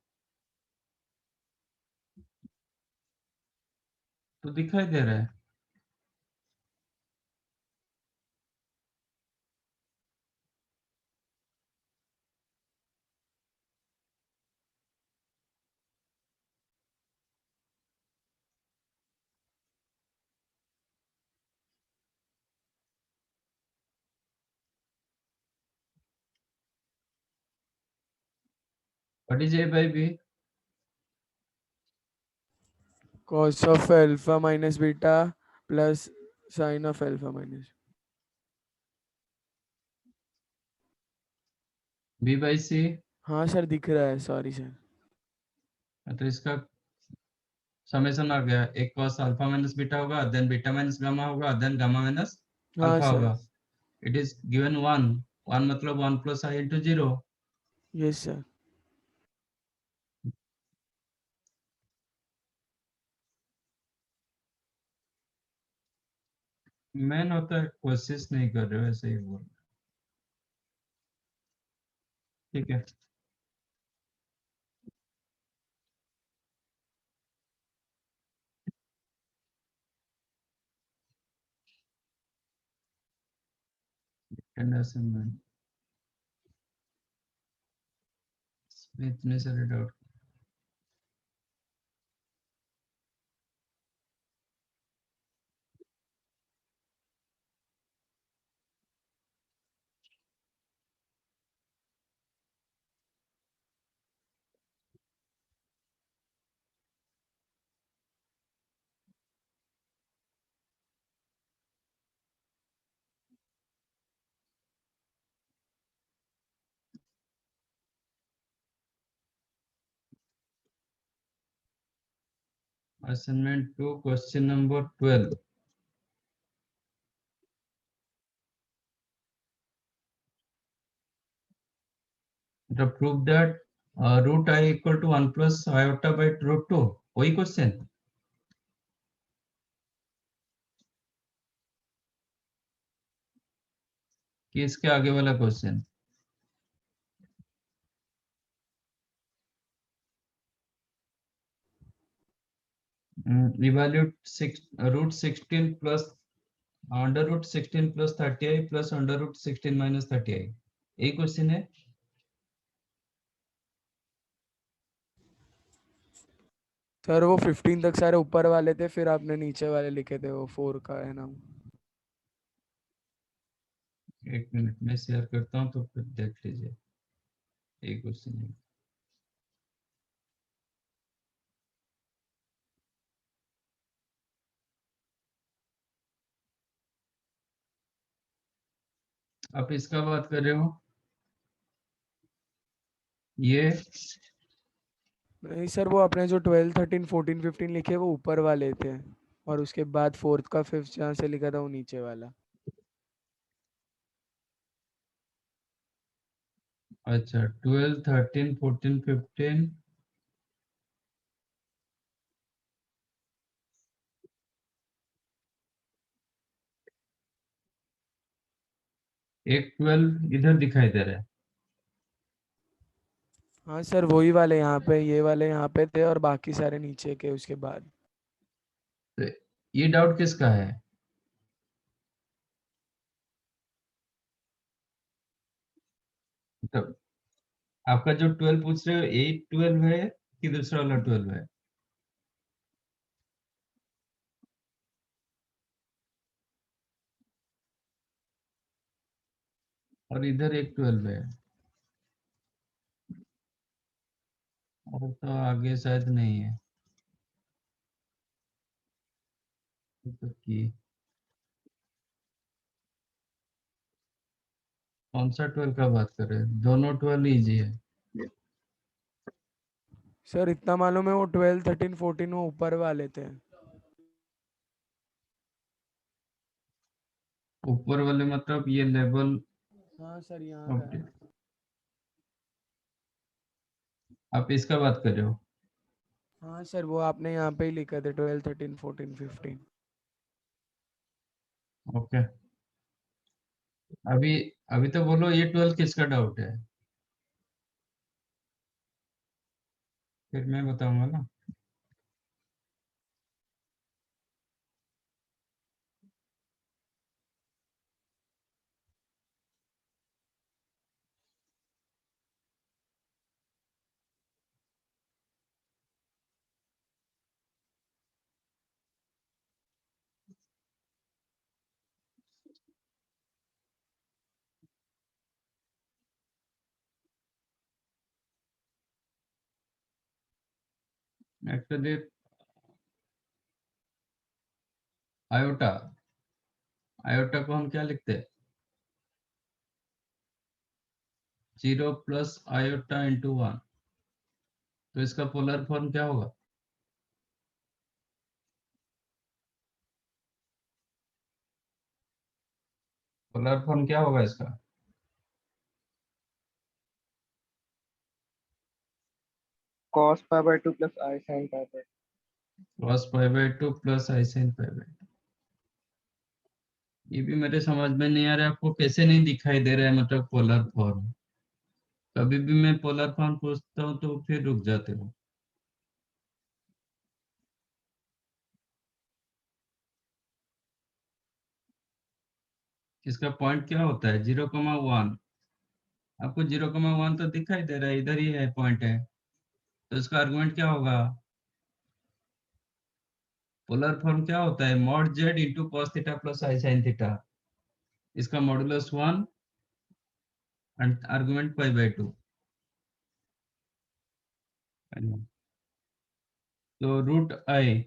तो दिखाई दे रहा है। What is A by B? cos of alpha minus beta plus sin of alpha minus. B by C? हाँ सर दिख रहा है, सॉरी सर। तो इसका समेशन आ गया, एक cos अल्फा माइनस बीटा होगा, देन बीटा माइनस गामा होगा, देन गामा माइनस हाँ अल्फा सर, होगा। इट इज गिवन 1, 1 मतलब 1 plus i into 0। Yes sir. Man होता है, कोशिश नहीं कर रहे हो, ऐसे ही बोल। ठीक है, असाइनमेंट में इतने सारे doubt. Assignment 2 question number 12। The proof that root I equal to 1 plus iota by root 2, वही क्वेश्चन। कि इसके आगे वाला question. Evaluate root 16 plus under root 16 plus 30i plus under root 16 minus 30i, यही क्वेश्चन है। सर वो 15 तक सारे ऊपर वाले थे, फिर आपने नीचे वाले लिखे थे, वो 4 का है ना। एक मिनट में शेयर करता हूँ तो फिर देख लीजिए, यही क्वेश्चन है। आप इसका बात कर रहे हो, ये नहीं सर, वो अपने जो 12 13 14 15 लिखे वो ऊपर वाले थे, और उसके बाद फोर्थ का फिफ्थ जहाँ से लिखा था वो नीचे वाला। अच्छा 12 13 14 15 एक 12 इधर दिखाई दे रहा है। हाँ सर वही वाले यहाँ पे, ये वाले यहाँ पे थे और बाकी सारे नीचे के उसके बाद। तो ये डाउट किसका है? तो आपका जो 12 पूछ रहे हो, 8 12 है कि दूसरा वाला 12 है? और इधर एक 12 है, और तो आगे शायद नहीं है। तो कि कौन सा 12 का बात कर रहे हैं? दोनों 12 इजी है। सर इतना मालूम है, वो 12 13 14 वो ऊपर वाले थे। ऊपर वाले मतलब ये लेवल। हाँ सर यहाँ का है। आप इसका बात कर रहे हो? हाँ सर वो आपने यहाँ पे ही लिखा था 12 13 14 15। ओके, अभी अभी तो बोलो ये 12 किसका डाउट है, फिर मैं बताऊंगा ना। एक्चुअली आयोटा, आयोटा को हम क्या लिखते हैं, 0 प्लस आयोटा इंटू 1, तो इसका पोलर फॉर्म क्या होगा? पोलर फॉर्म क्या होगा इसका? cos pi by 2 plus I sin pi by 2. cos pi by 2 plus i sin pi by 2। ये भी मेरे समझ में नहीं आ रहा है, आपको कैसे नहीं दिखाई दे रहा है, मतलब पोलर फॉर्म। कभी भी मैं पोलर फॉर्म पूछता हूँ तो फिर रुक जाते हो। इसका पॉइंट क्या होता है, 0,1। आपको 0,1 तो दिखाई दे रहा है, इधर ही है पॉइंट है, तो इसका आर्गुमेंट क्या होगा? पोलर फॉर्म क्या होता है, mod Z into cos theta plus i sine theta, इसका modulus 1 and argument pi by 2। तो root i,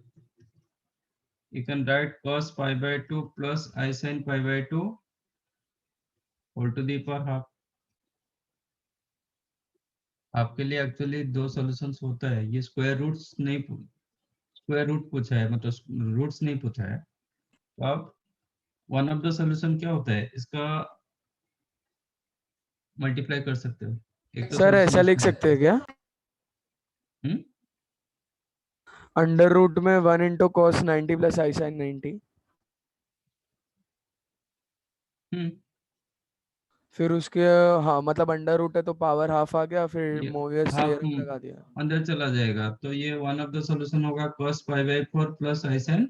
you can write cos pi by 2 plus I sin pi by 2 whole to the power half। आपके लिए actually दो solutions होता है, ये square roots नहीं, square root पूछा है, मतलब रूट्स नहीं पूछा है। तो आप वन ऑफ द सॉल्यूशन क्या होता है, इसका मल्टीप्लाई कर सकते हो, एक तो सर सॉल्यूशन ऐसा लिख इसमें सकते हैं क्या, हम्म अंडर रूट में 1 into cos 90 plus i sign 90, हम्म फिर उसके, हाँ मतलब अंडर रूट है तो पावर हाफ आ गया, फिर ये मोवियस हाफ थ्योरम लगा दिया। अंदर चला जाएगा, तो ये वन ऑफ द सॉल्यूशन होगा cos pi by 4 plus i sin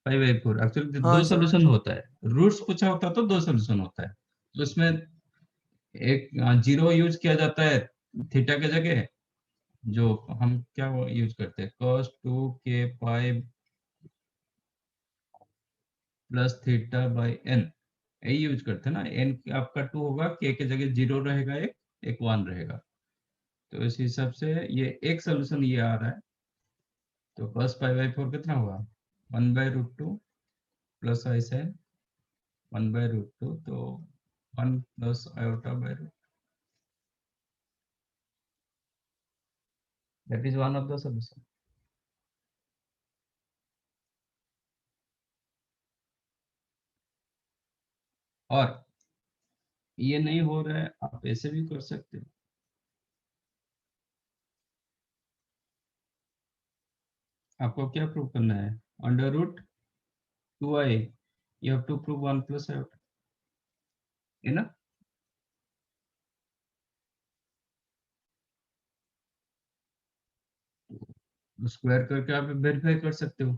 pi by 4। Actually हाँ दो समझ सॉल्यूशन गया। होता है, रूट्स पूछा होता तो दो सॉल्यूशन होता है। तो उसमें एक जीरो यूज किया जाता है थीटा के जगह, जो हम क्या यूज करते हैं, cos 2 k pi plus theta by n, यही यूज करते हैं ना। n आपका 2 होगा, k के जगह जीरो रहेगा, एक 1 रहेगा। तो इस हिसाब से ये एक सोल्यूशन ये आ रहा है। तो cos पाई बाई 4 कितना होगा, 1/√2 प्लस आई sin 1/√2, तो 1 plus iota by root, that is one of the solution. और ये नहीं हो रहा है, आप ऐसे भी कर सकते हो। आपको क्या प्रूव करना है, √2i, you have to prove 1 plus iota, है ना। स्क्वायर करके आप वेरीफाई कर सकते हो।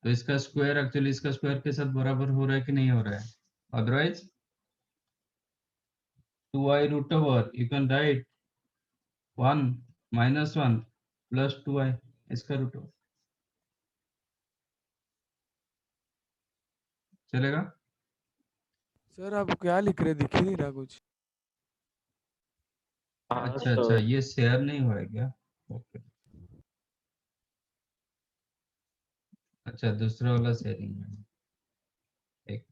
तो इसका स्क्वायर एक्चुअली इसका स्क्वायर के साथ बराबर हो रहा है कि नहीं हो रहा है, otherwise 2i√, you can write 1 minus 1 plus 2i, इसका रूट ओवर चलेगा। सर आप क्या लिख रहे, दिख ही नहीं रहा कुछ। हाँ अच्छा अच्छा, सर। ये शेयर नहीं हुआ है क्या? ओके, अच्छा दूसरा वाला शेयरिंग है, एक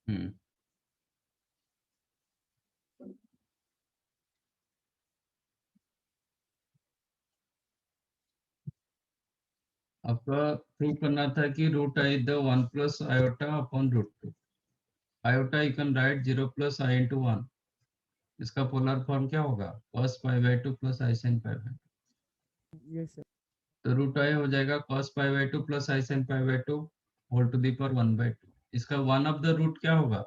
हम्म आपका प्रूव करना था कि √i the 1 plus iota upon √2। Iota you can write 0 plus i into 1, इसका पोलर फॉर्म क्या होगा? cos pi by 2 plus i sin pi by 2। Yes sir. तो रूट आई हो जाएगा cos pi by 2 plus i sin pi by 2 whole to the power 1/2। इसका one of the root क्या होगा?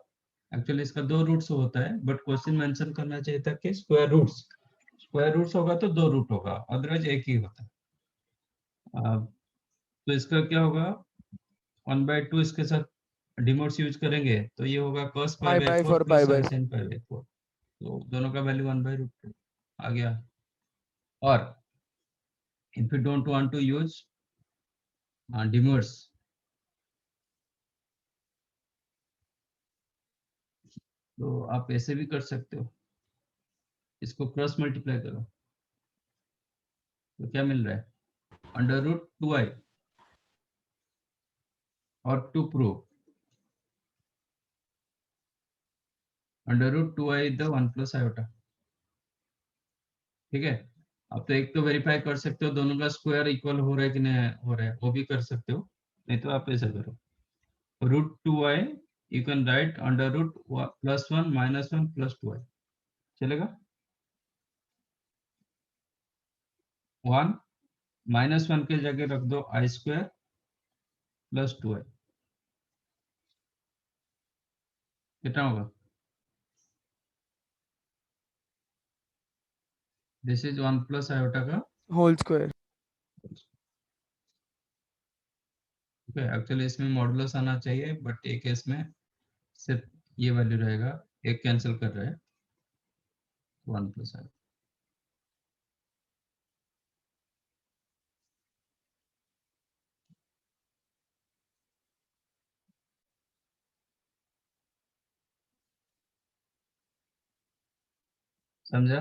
Actually इसका दो रूट्स होता है, बट क्वेश्चन मेंशन करना चाहिए था कि स्क्वायर रूट्स। स्क्वायर रूट्स होगा तो दो रूट होगा, अदरवाइज एक ही होता है। तो इसका क्या होगा? 1/2 इसके साथ डिमोड्स यूज करेंगे तो ये होगा cos pi pi by by 4 four plus pi I by sin pi by 4। तो दोनों का वैल्यू 1/√2 आ गया। और if you don't want to use डिमोड्स, तो आप ऐसे भी कर सकते हो, इसको क्रॉस मल्टीप्लाई करो तो क्या मिल रहा है? √2i। और to prove √2i the 1 plus iota. ठीक है, आप तो एक तो वेरीफाई कर सकते हो दोनों का स्क्वायर इक्वल हो रहा है कि नहीं हो रहा है, वो भी कर सकते हो। नहीं तो आप ऐसा करो, √2i you can right √+1 -1 + 2i, चलेगा? 1 -1 के जगह रख दो i² + 2i, कितना होगा? दिस इज 1 प्लस आयोटा का होल स्क्वायर। ठीक है। एक्चुअली इसमें मॉडुलस आना चाहिए, बट एक केस में सिर्फ ये वैल्यू रहेगा, एक कैंसिल कर रहे हैं, 1 प्लस आयोटा। समझा?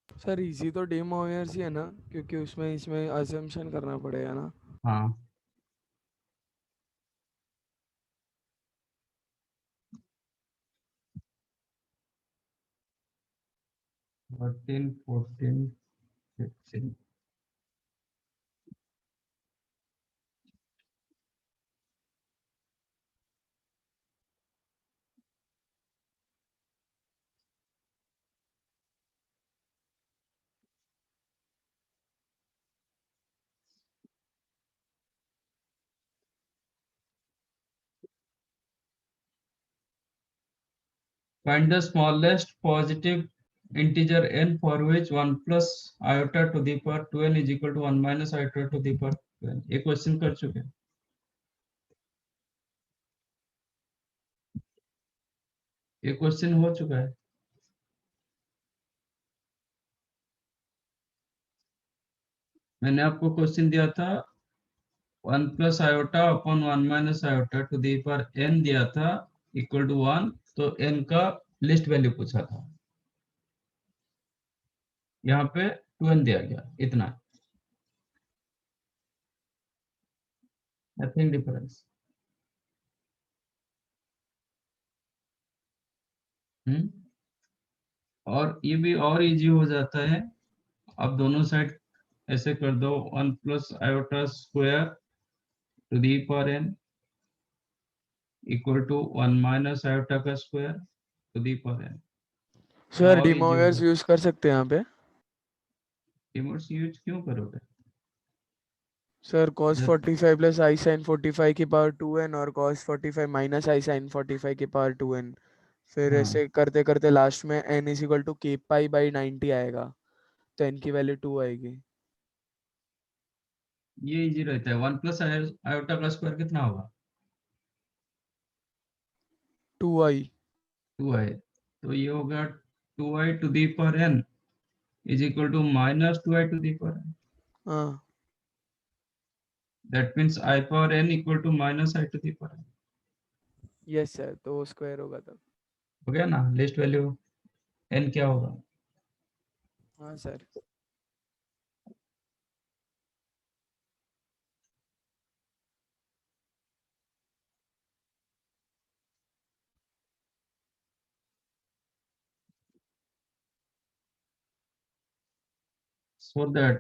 सर इजी तो डी मोयर्स ही है ना, क्योंकि उसमें इसमें अजम्पशन करना पड़ेगा ना। हाँ, fourteen 15। Find the smallest positive integer n for which 1 plus iota to the power 2n is equal to 1 minus iota to the power 2n। ये क्वेश्चन कर चुके हैं, ये क्वेश्चन हो चुका है। मैंने आपको क्वेश्चन दिया था 1 plus iota upon 1 minus iota to the power n दिया था इक्वल टू 1, तो n का लिस्ट वैल्यू पूछा था, यहाँ पे 2n दिया गया, इतना, नथिंग डिफरेंस। और ये भी और इजी हो जाता है, अब दोनों साइड ऐसे कर दो, 1 plus iota square to the power n equal to 1 minus iota का square to the power n। Sir और डी इजी मोयर्स होगा। यूज कर सकते हैं यहाँ पे। डिमोड्स यूज क्यों करोगे? सर cos जब 45 प्लस आई sin 45 की पावर 2n और cos 45 माइनस आई sin 45 की पावर 2n, फिर हाँ, ऐसे करते करते लास्ट में n is equal to k pi by 90 आएगा, तो n की वैल्यू 2 आएगी। ये इजी रहता है। 1 प्लस आयोटा का स्क्वायर कितना होगा? 2i। 2i, तो ये होगा 2i to the power n is equal to minus 2i to the power n। हाँ that means i power n equal to minus i to the power n। Yes sir, तो वो square होगा तब। हो गया ना? लिस्ट वैल्यू n क्या होगा? हाँ sir. So that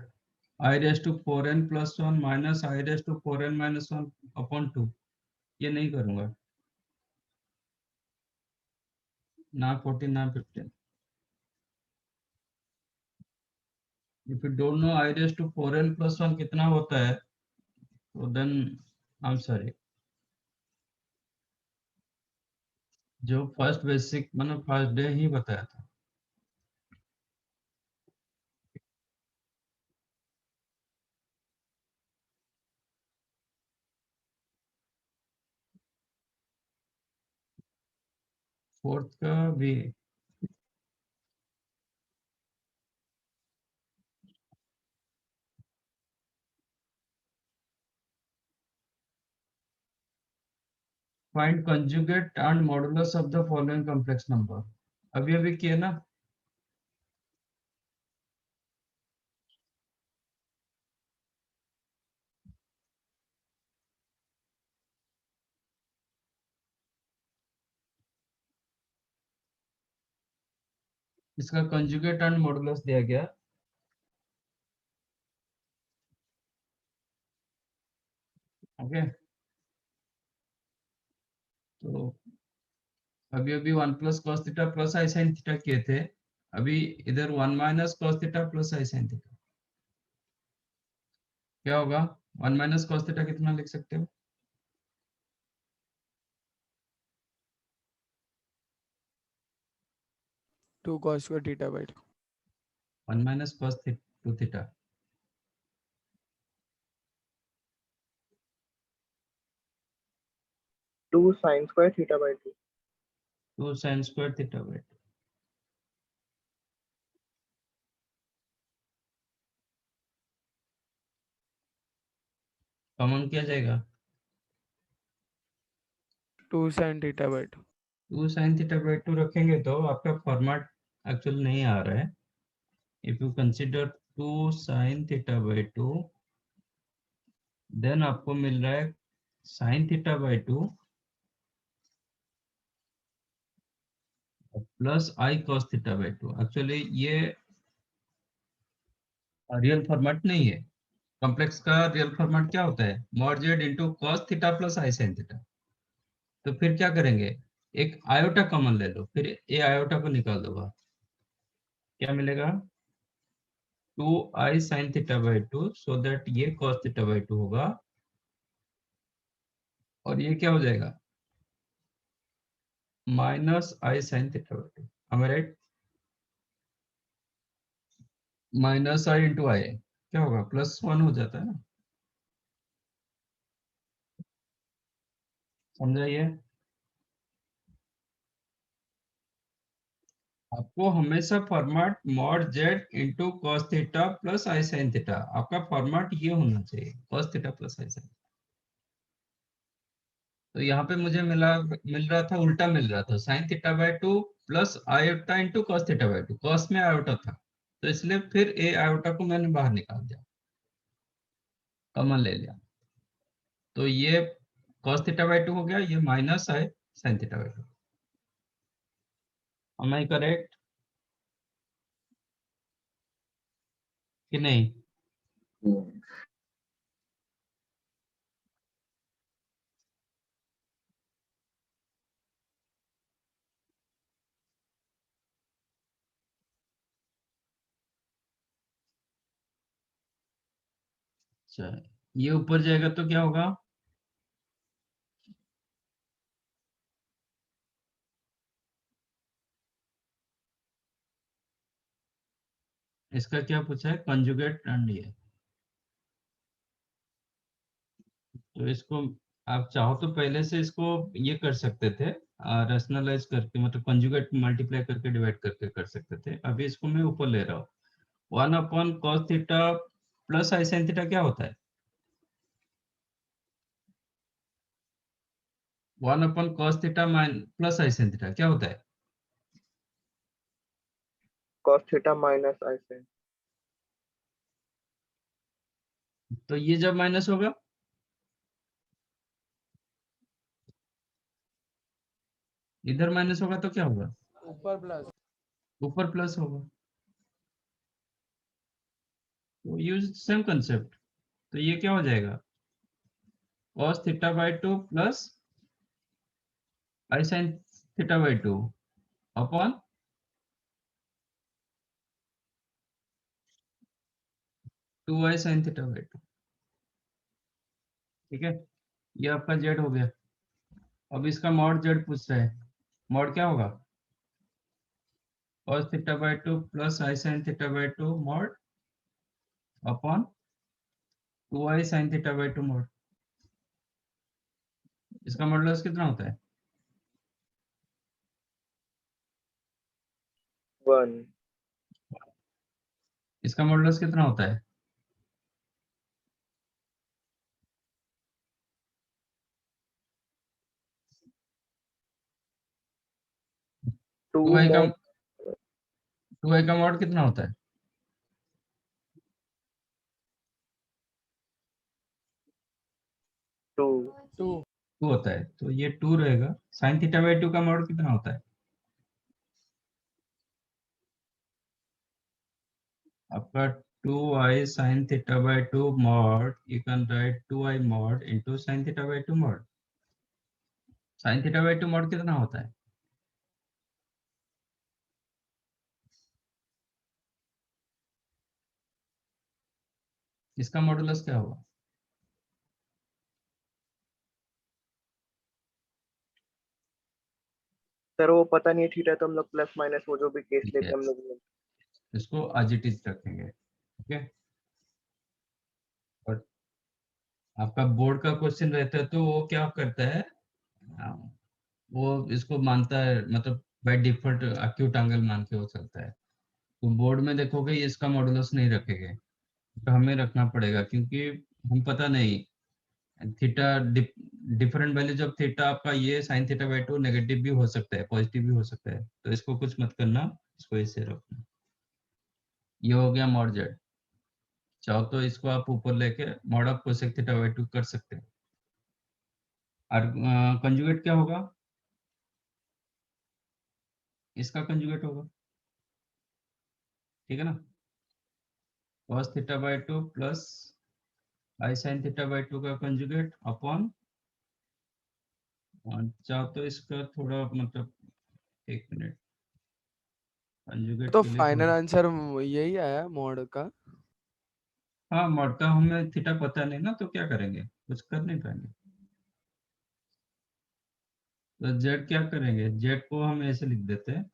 I raised to 4n plus 1 minus I raised to 4n minus 1 upon 2, ये नहीं करूंगा, ना 14 ना 15. If you don't know I raised to 4n plus 1 कितना होता है, तो then I'm sorry, जो फर्स्ट बेसिक मैंने फर्स्ट डे ही बताया था. फोर्थ का भी find conjugate and modulus of the following complex number. अभी अभी किए ना. इसका कंजुगेट एंड मॉडुलस दिया गया. ओके, तो अभी अभी 1 plus cos theta plus i sine theta किए थे. अभी इधर 1 minus cos theta plus i sine theta क्या होगा. 1 माइनस कॉस थीटा कितना लिख सकते हो. 2 cos square theta by 2. 1 minus cos 2 theta. 2 sin square theta by 2. 2 sine square theta by 2. Common किया जाएगा. 2 sin theta by 2. 2 sine theta by 2 रखेंगे तो आपका फॉर्मेट एक्चुअली नहीं आ रहा है. If you consider 2 sine theta by 2, then आपको मिल रहा है sine theta by 2 plus i cos theta by 2. Actually ये रियल फॉर्मेट नहीं है. कॉम्प्लेक्स का रियल फॉर्मेट क्या होता है, mod Z into cos theta plus i sine theta. तो फिर क्या करेंगे, एक आयोटा कॉमन ले लो, फिर ए आयोटा को निकाल दो बाहर. क्या मिलेगा, 2 i sine theta by 2, so that ये कॉस थीटा बाई 2 होगा. और ये क्या हो जाएगा, minus i sine theta by 2. am I right. Minus i into i क्या होगा, प्लस 1 हो जाता है ना. समझाइए. आपको हमेशा format mod Z into cos theta plus i sine theta, आपका फॉर्मेट ये होना चाहिए, cos theta plus i sine. तो यहाँ पे मुझे मिल रहा था, उल्टा मिल रहा था, sign theta by 2 plus iota into cos theta by 2. Cos में आयोटा था, तो इसलिए फिर ए आयोटा को मैंने बाहर निकाल दिया, कॉमन ले लिया. तो ये कॉस थीटा बाय 2 हो गया, ये माइनस है sine theta by 2. am I correct कि नहीं. अच्छा, ये ऊपर जाएगा तो क्या होगा, इसका क्या पूछा है, कंजुगेट एंड ये. तो इसको आप चाहो तो पहले से इसको ये कर सकते थे, रैशनलाइज करके, मतलब कंजुगेट मल्टीप्लाई करके डिवाइड करके कर सकते थे. अभी इसको मैं ऊपर ले रहा हूँ. 1 upon cos theta plus i sine theta क्या होता है, 1 upon cos theta plus i sine theta क्या होता है. Cos theta minus I sin. तो ये जब माइनस होगा, इधर माइनस होगा तो क्या होगा, ऊपर प्लस. ऊपर प्लस होगा. तो यूज सेम कंसेप्ट. तो ये क्या हो जाएगा, cos theta by 2 plus i sine theta by 2. Upon 2i sin theta by 2। ठीक है, ये आपका जेड हो गया। अब इसका मॉड जेड पूछ रहा है, मॉड क्या होगा? cos theta by 2 plus i sin theta by 2 mod upon 2i sin theta by 2 mod. इसका मॉडुलस कितना होता है? 1 इसका मॉडुलस कितना होता है? 2 2i का mod 2i का मॉड कितना होता है? 2 2 2 होता है, तो ये 2 रहेगा। sin थीटा बाई 2 का मॉड कितना होता है? आपका 2i sin theta by 2 mod, you can write 2i mod into sin theta by 2 mod। sin theta by 2 mod कितना होता है? इसका मॉडुलस क्या होगा? सर वो पता नहीं है थीटा, तो हम लोग प्लस माइनस वो जो भी केस ठीक लेते है, हैं हम लोग इसको एज इट इज रखेंगे। ओके, और आपका बोर्ड का क्वेश्चन रहता है तो वो क्या करता है, वो इसको मानता है, मतलब बाय डिफॉल्ट एक्यूट एंगल मान के वो चलता है। तो बोर्ड में देखोगे ये इसका मॉडुलस नहीं रखेंगे, तो हमें रखना पड़ेगा, क्योंकि हम पता नहीं theta different values of theta, आपका ये sin थीटा बाई 2 नेगेटिव भी हो सकता है, पॉजिटिव भी हो सकता है, तो इसको कुछ मत करना, इसको ऐसे रखना। ये हो गया मॉड जेड। चाहो तो इसको आप ऊपर लेके mod of cosec theta by 2 कर सकते हैं। और कंजुगेट क्या होगा? इसका कंजुगेट होगा, ठीक है ना, cos theta by 2 plus i sin theta by 2 का कंजुगेट अपॉन, चाहो तो इसका थोड़ा मतलब, एक मिनट, कंजुगेट तो के लिए फाइनल थोड़ा, आंसर यही आया मॉड का। हाँ मॉड का हमें थीटा पता नहीं ना, तो क्या करेंगे, कुछ कर नहीं पाएंगे। तो जेड क्या करेंगे, जेड को हम ऐसे लिख देते हैं,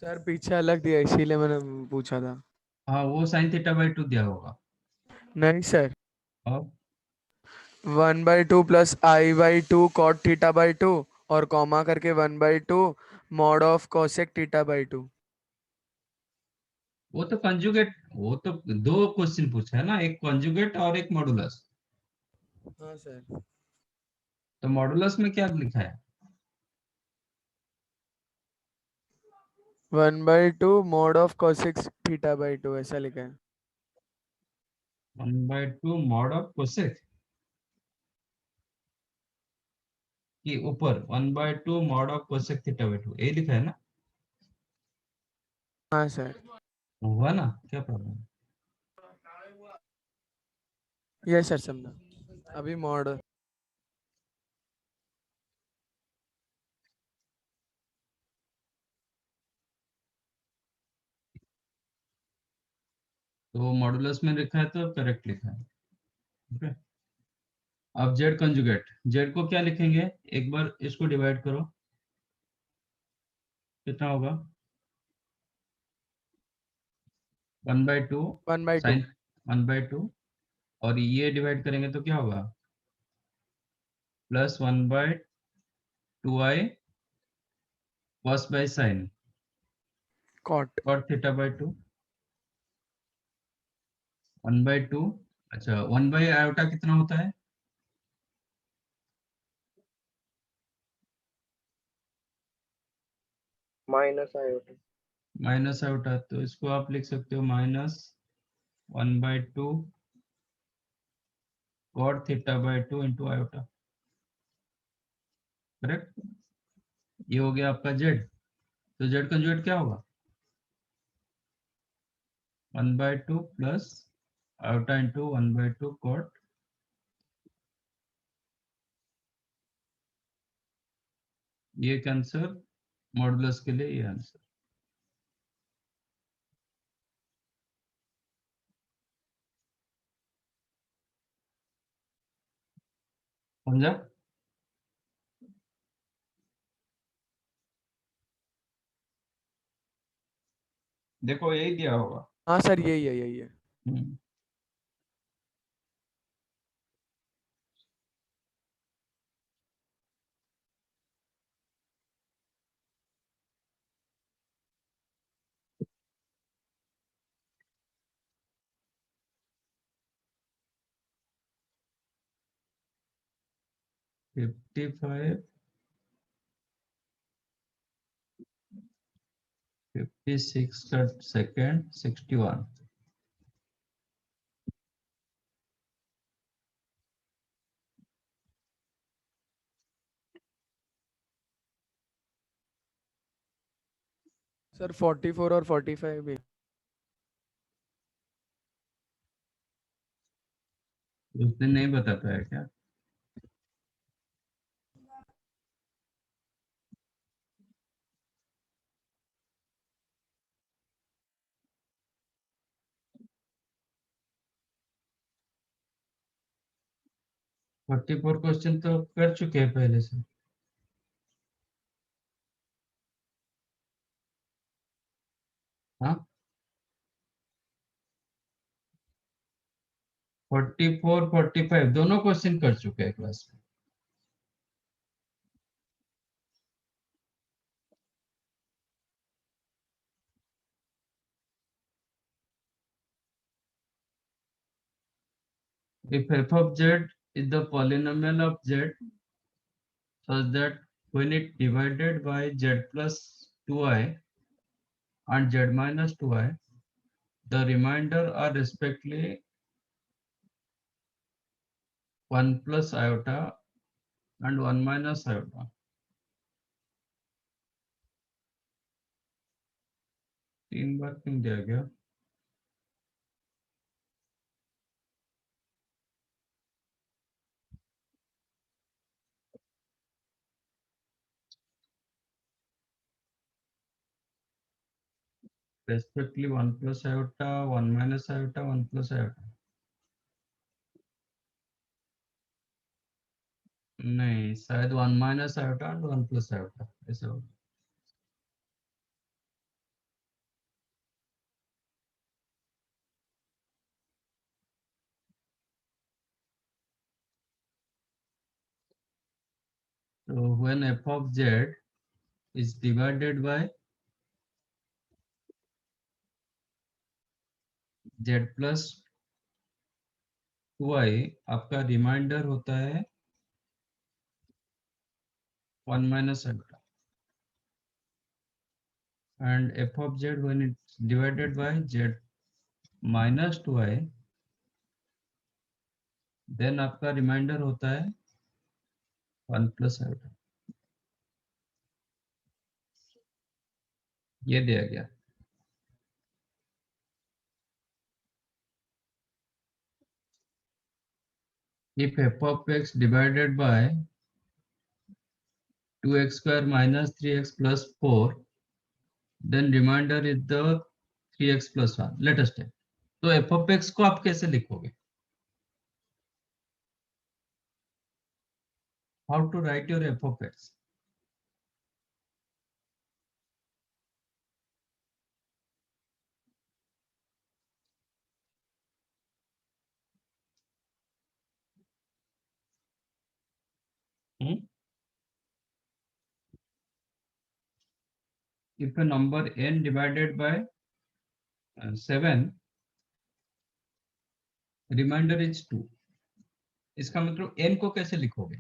सर पीछे अलग दिया इसीलिए मैंने पूछा था। हाँ वो sin थीटा बाई 2 दिया होगा। नहीं सर, और 1/2 plus i/2 cot theta by 2 और कॉमा करके 1/2 mod of cosec theta by 2। वो तो कंजुगेट, वो तो दो क्वेश्चन पूछा है ना, एक कंजुगेट और एक मॉडुलस। हाँ सर, तो मॉडुलस में क्या लिखा है? 1/2 mod of cosec theta by 2 ऐसा लिखा है। 1/2 मॉड ऑफ कोसेक कि ऊपर 1/2 mod of cosec theta by 2, ये लिखा है ना? हाँ सर, हुआ ना, क्या प्रॉब्लम? ये सर समझा। अभी मॉड तो मॉडुलस में लिखा है तो करेक्ट लिखा है। ओके, अब जेड कंजुगेट, जेड को क्या लिखेंगे, एक बार इसको डिवाइड करो, कितना होगा? 1/2 1/2 साइन 1/2, और ये डिवाइड करेंगे तो क्या होगा? Plus 1/2i cos by sine cot cot theta by 2, 1/2। अच्छा, 1/i कितना होता है? Minus iota. माइनस आयोटा, तो इसको आप लिख सकते हो minus 1/2 cot theta by 2 into iota. Correct, ये हो गया आपका जेड। तो जेड कंजुगेट क्या होगा? 1/2 प्लस आयोटा इंटू 1/2 कॉट, ये कैंसर मॉडुलस के लिए ये आंसर। समझा? देखो यही दिया होगा। हाँ सर, यही है। हम्म, 55, 56 का सेकेंड, 61। सर 44 और 45 भी। उसने नहीं बता पाया क्या? फोर्टी फोर क्वेश्चन तो कर चुके हैं पहले से। हाँ, 44, 45 दोनों क्वेश्चन कर चुके हैं क्लास में। If f of z is the polynomial of z such that when it divided by z plus 2i and z minus 2i, the remainder are respectively 1 plus iota and 1 minus iota. तीन बार क्यों दिया गया? Respectively 1 plus iota, 1 minus iota, 1 plus iota. नहीं, शायद 1 minus iota and 1 plus iota ऐसा होगा। So when f of z is divided by z plus 2i, आपका reminder होता है 1 minus iota, and f of z when it's divided by z minus 2i, then आपका reminder होता है 1 plus iota। ये दिया गया। If f of x divided by 2x square minus 3x plus 4, then remainder is the 3x plus 1. Let us take. तो f of x को आप कैसे लिखोगे? How to write your f of x? If a number n divided by 7, remainder is 2. इसका मतलब n को कैसे लिखोगे?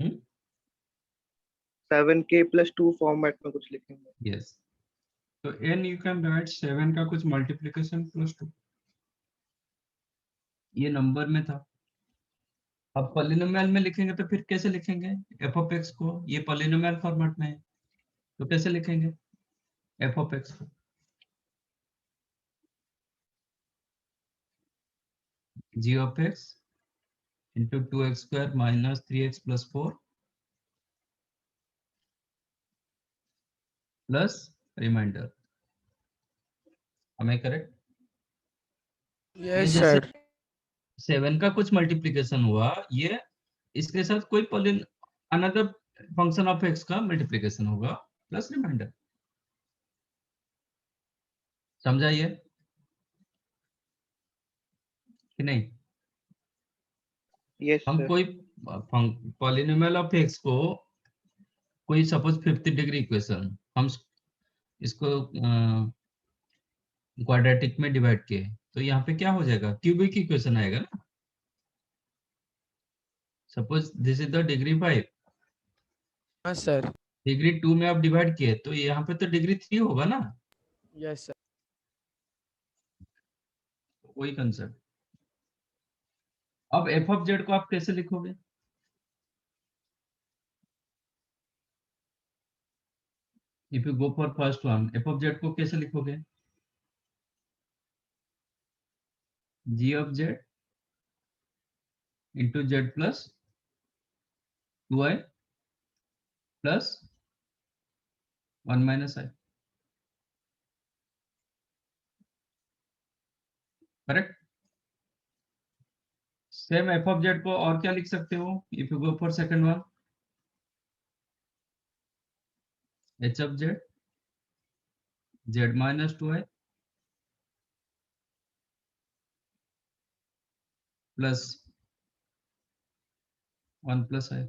हम्म? 7k plus 2 फॉर्मेट में कुछ लिखेंगे। Yes. तो n you can write 7 का कुछ multiplication plus 2. ये नंबर में था। अब पॉलिनोमियल में लिखेंगे तो फिर कैसे लिखेंगे f of x को? ये पॉलिनोमियल फॉर्मेट में है तो कैसे लिखेंगे f of x को? g of x into 2x square minus 3x plus 4 plus remainder. am I correct? ये यस जैसे सर 7 का कुछ मल्टीप्लिकेशन हुआ, ये इसके साथ कोई पॉलिन अनदर फंक्शन ऑफ x का मल्टीप्लिकेशन होगा प्लस रिमाइंडर। समझाइए कि नहीं? Yes, हम sir. कोई पॉलिनोमियल ऑफ x को, कोई सपोज 5th डिग्री इक्वेशन, हम इसको क्वाड्रेटिक में डिवाइड किए, तो यहाँ पे क्या हो जाएगा? क्यूबिक इक्वेशन आएगा ना। Suppose this is the degree 5, हाँ सर डिग्री 2 में आप डिवाइड किए तो यहाँ पे तो डिग्री 3 होगा ना। यस सर वही कंसेप्ट। अब एफ ऑफ जेड को आप कैसे लिखोगे? If you go for first one, F of Z को कैसे लिखोगे? G of Z into Z plus 2i plus 1 minus i, correct? Same F of Z को और क्या लिख सकते हो? If you go for second one, H of Z Z minus 2i plus 1 plus i,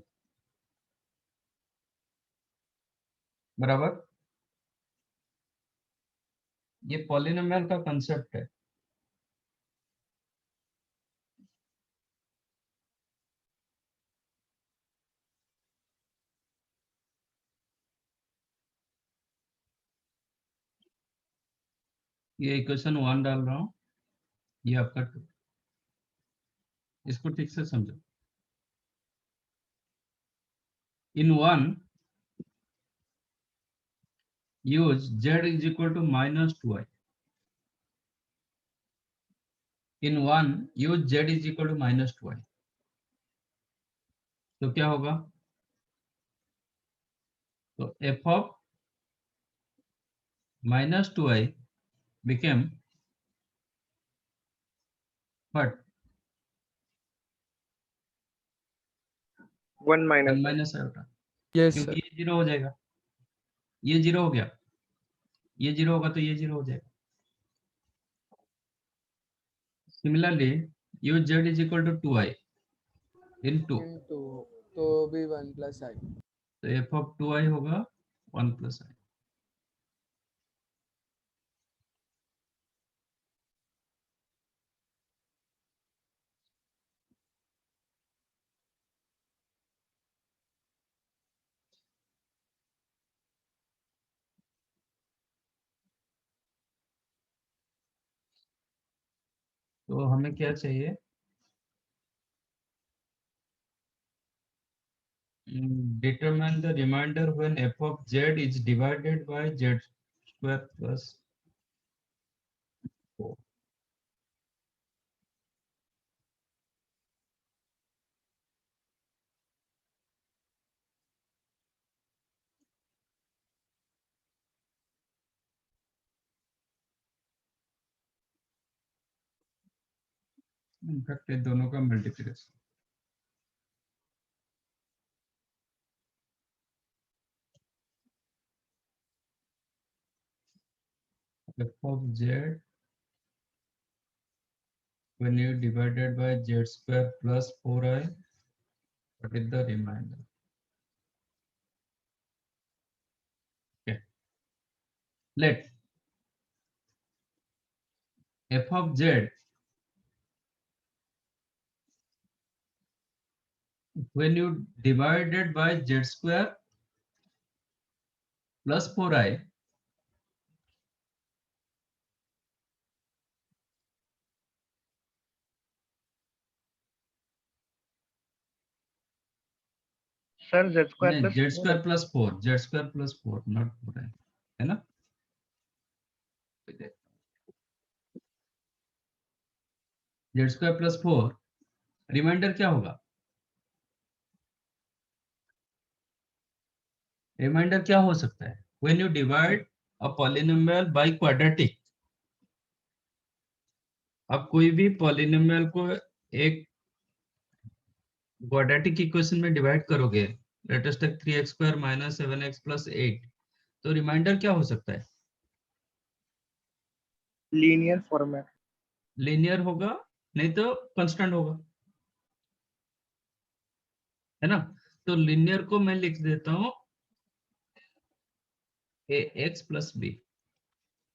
बराबर। ये पॉलिनोमियल का concept है। ये इक्वेशन 1 डाल रहा हूं, ये आपका 2। इसको ठीक से समझो। इन 1 use z is equal to minus 2i. In 1 use z is equal to minus 2i. तो क्या होगा? तो f of minus 2i became what? 1 minus 1 i. minus iota, yes क्योंकि सर ये जीरो हो जाएगा, ये जीरो हो गया, ये जीरो होगा तो ये जीरो हो जाएगा। Similarly use z is equal to 2i in 2, into तो भी 1 प्लस आई तो f of 2i होगा 1 plus i। तो हमें क्या चाहिए? Determine the remainder when f of z is divided by z square plus 4. In fact ये दोनों का multiplication. f of z when you divided by z square plus 4i, what is the remainder? Okay, let f of z when you divided by z square plus 4i, Sir, z square नहीं, plus z 4. square plus 4, z square plus 4 not 4i, है ना? Z square plus 4, reminder क्या होगा? Reminder क्या हो सकता है? When you divide a polynomial by quadratic, आप कोई भी पॉलिनोमियल को एक क्वाड्रेटिक इक्वेशन में डिवाइड करोगे, let us take 3x square minus 7x plus 8, तो रिमाइंडर क्या हो सकता है? Linear format. लीनियर होगा, नहीं तो कांस्टेंट होगा, है ना? तो लीनियर को मैं लिख देता हूं ax प्लस बी,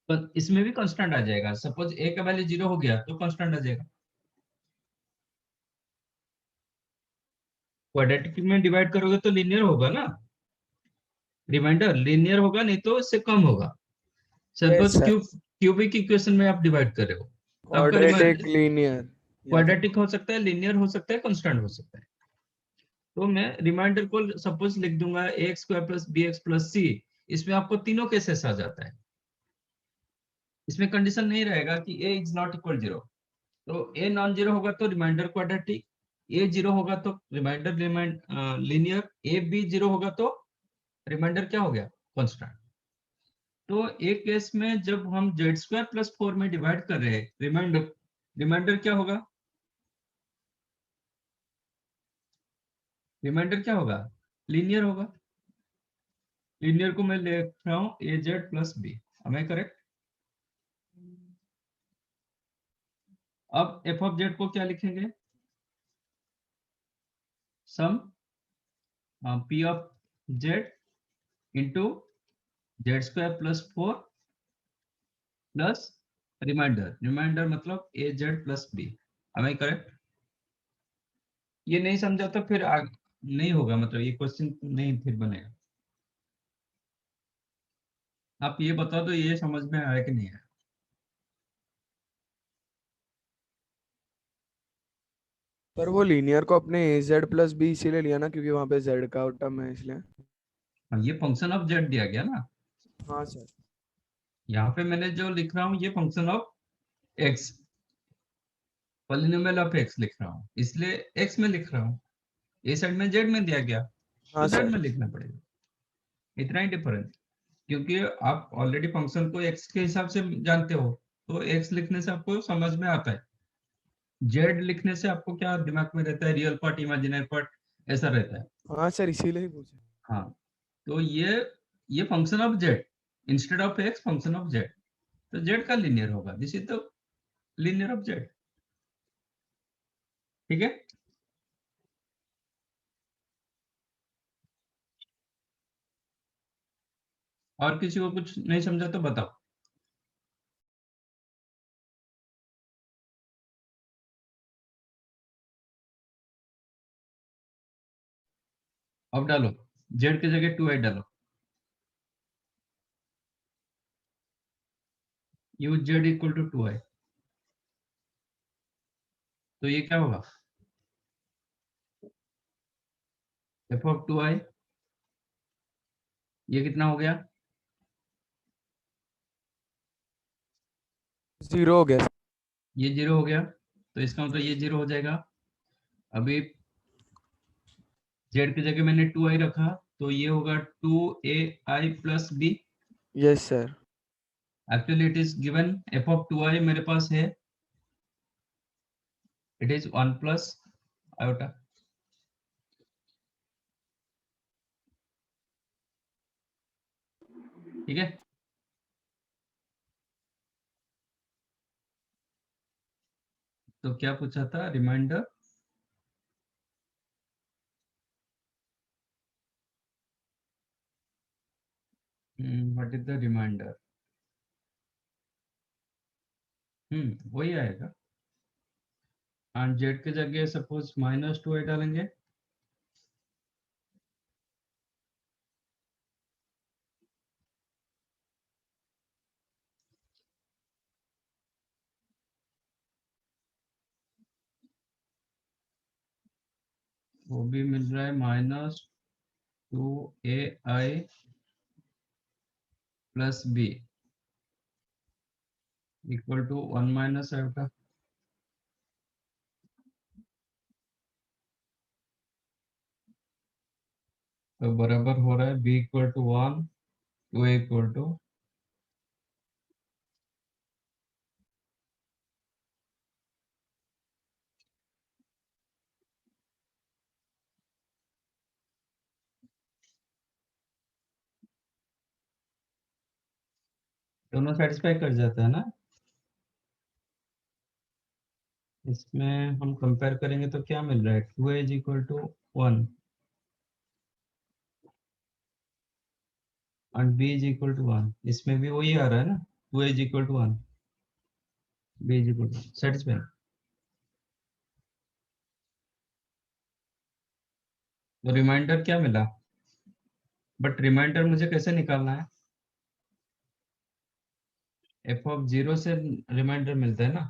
पर इसमें भी कांस्टेंट आ जाएगा। सपोज a का वैल्यू 0 हो गया तो कांस्टेंट आ जाएगा। क्वाड्रेटिक में डिवाइड करोगे तो लीनियर होगा ना, रिमाइंडर लीनियर होगा, नहीं तो इससे कम होगा। Yes suppose sir, cubic equation में आप डिवाइड कर रहे हो, तो आपका क्वाड्रेटिक लीनियर। क्वाड्रेटिक हो सकता है, लीनियर हो सकता है, कांस्टेंट हो सकता है। तो मैं रिमाइंडर को सपोज लिख दूंगा A square plus B X plus C, इसमें आपको तीनों केसेस आ जाता है। इसमें कंडीशन नहीं रहेगा कि ए इज नॉट इक्वल 0, तो ए नॉन जीरो होगा तो रिमाइंडर क्वाड्रेटिक, ए 0 होगा तो रिमाइंडर लीनियर, ए बी 0 होगा तो रिमाइंडर क्या हो गया? कांस्टेंट। तो एक केस में जब हम जेड स्क्वायर प्लस 4 में डिवाइड कर रहे हैं, रिमाइंडर रिमाइंडर क्या होगा? रिमाइंडर क्या होगा? लीनियर होगा। लीनियर को मैं लिख रहा हूं a z plus b, am I correct? अब एफ ऑफ जेड को क्या लिखेंगे? Some p of Z into z square plus 4 plus remainder, remainder मतलब a z plus b, am I correct? ये नहीं समझा तो फिर नहीं होगा, मतलब ये क्वेश्चन नहीं फिर बनेगा। आप ये बता दो ये समझ में आया कि नहीं आया? पर वो लीनियर को अपने ए जेड प्लस बी इसीलिए लिया ना, क्योंकि वहां पे जेड का टर्म है इसलिए। ये फंक्शन ऑफ जेड दिया गया ना, हाँ सर। यहाँ पे मैंने जो लिख रहा हूँ ये function of x, polynomial of x लिख रहा हूँ, इसलिए एक्स में लिख रहा हूँ। ए साइड में जेड में दिया गया तो हाँ जेड सर। में लिखना पड़ेगा, इतना ही डिफरेंस। क्योंकि आप ऑलरेडी फंक्शन को एक्स के हिसाब से जानते हो, तो एक्स लिखने से आपको समझ में आता है। जेड लिखने से आपको क्या दिमाग में रहता है? रियल पार्ट, इमेजिनरी पार्ट, ऐसा रहता है। हाँ सर, इसीलिए ही पूछा। हाँ, तो ये function of Z instead of x, function of z, तो जेड का लीनियर होगा, this is the linear of Z. ठीक है? और किसी को कुछ नहीं समझा तो बताओ। अब डालो, जेड की जगह 2i डालो, you Z equal to 2i, तो ये क्या होगा? एफ ऑफ 2i, ये कितना हो गया? 0 हो गया। ये 0 हो गया, तो इसका मतलब ये 0 हो जाएगा। अभी जेड की जगह मैंने 2i रखा, तो ये होगा 2ai plus b. Yes sir. Actually it is given, f of 2i मेरे पास है, इट इज 1 प्लस आयोटा। ठीक है? तो क्या पूछा था? Reminder, what is the reminder? वही आएगा। एंड जेड की जगह सपोज -2i डालेंगे, वो भी मिल रहा है -2ai plus b equal to 1 minus iota. तो बराबर हो रहा है b equal to 1, 2a equal to दोनों सेटिस्फाई कर जाता है ना। इसमें हम कंपेयर करेंगे तो क्या मिल रहा है, 2a is equal to 1 and b is equal to 1, इसमें भी वही आ रहा है ना, 2a is equal to 1, b is equal to 1, satisfy। तो रिमाइंडर क्या मिला, बट रिमाइंडर मुझे कैसे निकालना है, f ऑफ 0 से रिमाइंडर मिलता है ना,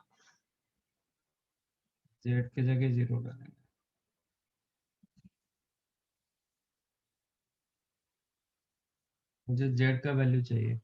z की जगह 0 डालेंगे। मुझे z का वैल्यू चाहिए।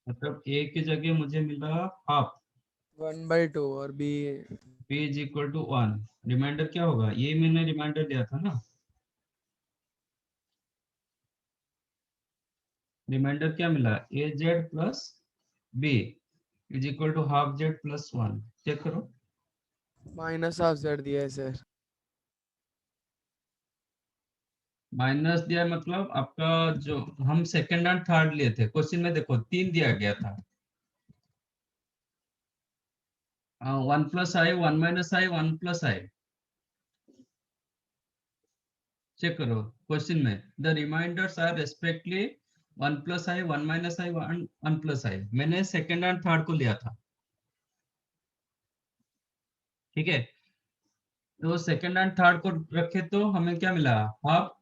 मतलब a की जगह मुझे मिला हाफ, 1/2 और b b is equal to 1, reminder क्या होगा, ये मैंने रिमाइंडर दिया था ना, रिमाइंडर क्या मिला, a z plus b is equal to half z plus 1, check करो। -12z दिया है सर। माइनस दिया मतलब आपका जो हम सेकंड एंड थर्ड लिए थे क्वेश्चन में, देखो 3 दिया गया था, 1 plus i, 1 minus i, 1 plus i, check करो क्वेश्चन में, the remainders are respectively 1 plus i, 1 minus i, 1 plus i, मैंने सेकंड एंड थर्ड को लिया था, ठीक है। तो सेकंड एंड थर्ड को रखे तो हमें क्या मिला, हाफ,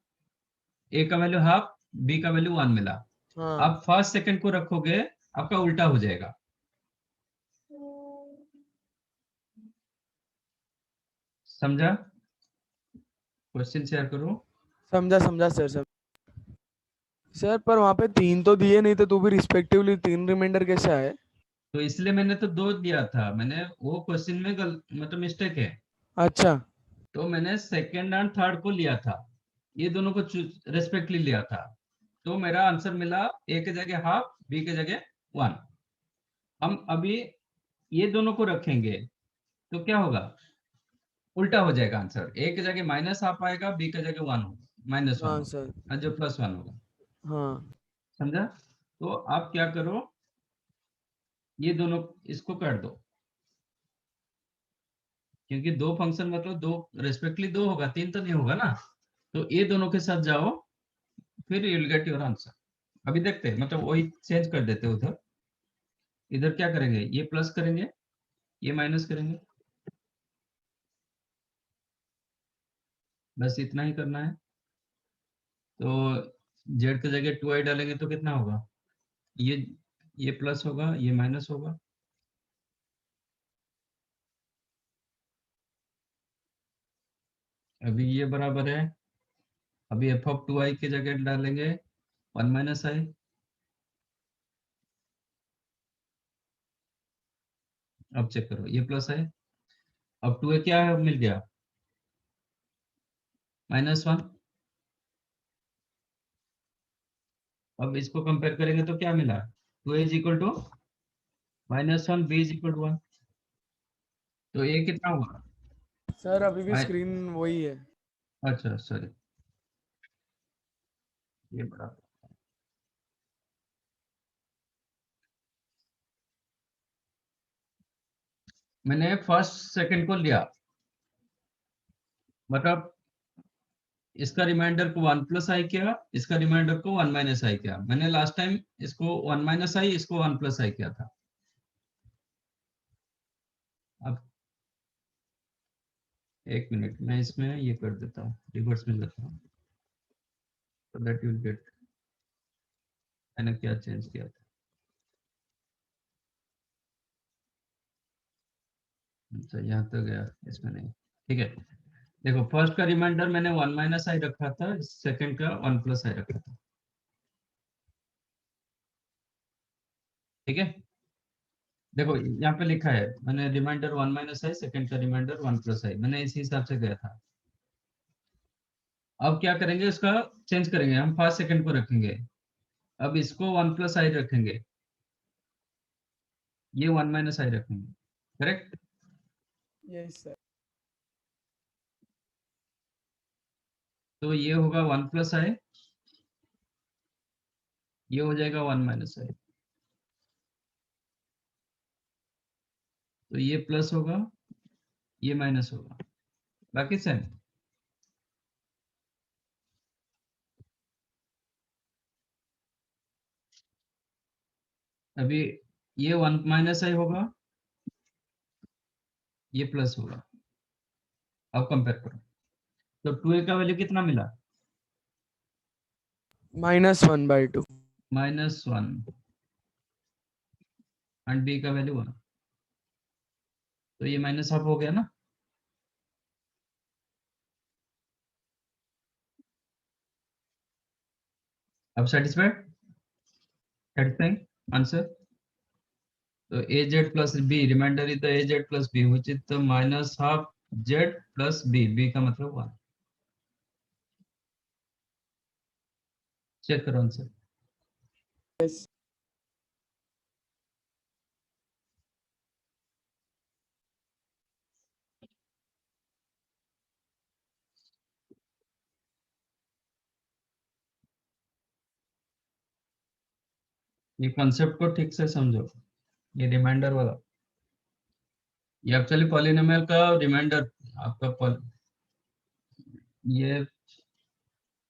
ए का वैल्यू हाफ, बी का वैल्यू 1 मिला। हाँ आप फर्स्ट सेकंड को रखोगे आपका उल्टा हो जाएगा, समझा, क्वेश्चन शेयर करो। समझा समझा सर सब। सर पर वहाँ पे 3 तो दिए नहीं, तो तू भी रिस्पेक्टिवली 3 रिमाइंडर कैसे आए? तो इसलिए मैंने तो 2 दिया था, मैंने वो क्वेश्चन में मतलब मिस्टेक है, अच्छा तो मैंने सेकंड एंड थर्ड को लिया था, ये दोनों को रेस्पेक्टली लिया था, तो मेरा आंसर मिला ए के जगह हाफ, बी के जगह 1। हम अभी ये दोनों को रखेंगे तो क्या होगा, उल्टा हो जाएगा आंसर, ए के जगह माइनस हाफ आएगा, बी के जगह 1 होगा, -1 हाँ होगा, सर। और जो +1 होगा, हाँ समझा। तो आप क्या करो, ये दोनों इसको कर दो, क्योंकि 2 फंक्शन मतलब 2 रेस्पेक्टली 2 होगा, 3 तो नहीं होगा ना, तो ये दोनों के साथ जाओ, फिर you will get your answer. अभी देखते हैं, मतलब वही चेंज कर देते हैं, उधर इधर क्या करेंगे, ये प्लस करेंगे, ये माइनस करेंगे, बस इतना ही करना है। तो z की जगह 2i डालेंगे तो कितना होगा, ये प्लस होगा, ये माइनस होगा, अभी ये बराबर है, अभी f ऑफ 2i की जगह डालेंगे 1 माइनस आई, अब चेक करो ये प्लस है, अब 2a क्या है, मिल गया -1, अब इसको कंपेयर करेंगे तो क्या मिला, 2a is equal to -1, b is equal to 1, तो a कितना हुआ, सर अभी भी I- स्क्रीन वही है। अच्छा सॉरी, ये बराबर, मैंने फर्स्ट सेकंड को लिया, मतलब इसका रिमाइंडर को 1 प्लस आई किया, इसका रिमाइंडर को 1 माइनस आई किया, मैंने लास्ट टाइम इसको 1 माइनस आई, इसको 1 प्लस आई किया था। अब एक मिनट, मैं इसमें ये कर देता हूँ, रिवर्स में लेता हूँ, so that you will get, मैंने क्या चेंज किया था, अच्छा यहाँ तो गया, इसमें नहीं। ठीक है, देखो फर्स्ट का रिमाइंडर मैंने 1 माइनस आई रखा था, सेकंड का 1 प्लस आई रखा था। ठीक है, देखो यहाँ पे लिखा है मैंने रिमाइंडर 1 माइनस आई, सेकंड का रिमाइंडर 1 प्लस आई, मैंने इसी हिसाब से गया था। अब क्या करेंगे, उसका चेंज करेंगे, हम फर्स्ट सेकंड को रखेंगे, अब इसको 1 प्लस आई रखेंगे, ये 1 माइनस आई रखेंगे। करेक्ट? Yes sir. तो ये होगा 1 प्लस आई, ये हो जाएगा 1 माइनस आई, तो ये प्लस होगा, ये माइनस होगा, बाकी सेम। अभी ये 1 माइनस आई होगा, ये प्लस होगा। अब कंपेयर करो, तो 2a का वैल्यू कितना मिला? -1/2। -1, एंड b का वैल्यू 1, तो ये माइनस हाफ हो गया ना। अब सेटिस्फाइड, सेटिस्फाइंग आंसर। तो az plus b, remainder is the az plus b, which is the minus half z plus b, b का मतलब 1। चेक करो आंसर। यस। ये कॉन्सेप्ट को ठीक से समझो, ये रिमाइंडर वाला, ये एक्चुअली पॉलिनोमियल का रिमाइंडर आपका ये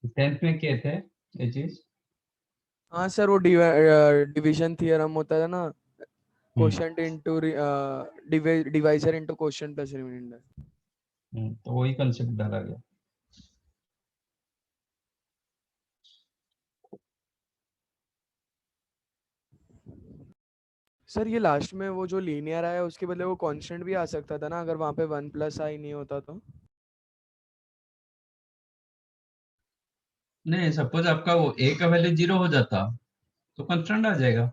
10th में किए थे ये चीज। हाँ सर, वो डिवीजन थियरम होता है ना, quotient into divisor into quotient plus reminder. तो वही कंसेप्ट डाला गया। सर ये लास्ट में वो जो लीनियर आया उसके बदले वो कांस्टेंट भी आ सकता था ना, अगर वहाँ पे 1 प्लस आई नहीं होता तो। नहीं, सपोज आपका वो a का वैल्यू 0 हो जाता तो कंस्टेंट आ जाएगा।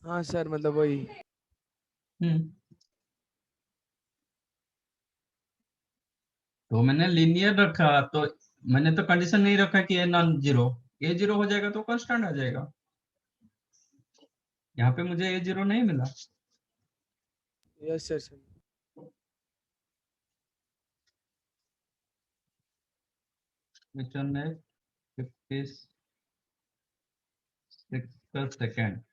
हाँ सर, मतलब वही। हम्म तो मैंने लीनियर रखा, तो मैंने तो कंडीशन नहीं रखा कि a non zero, A zero हो जाएगा तो कांस्टेंट आ जाएगा। यहाँ पे मुझे ए जीरो नहीं मिला। Yes sir sir. which one है 56 का second.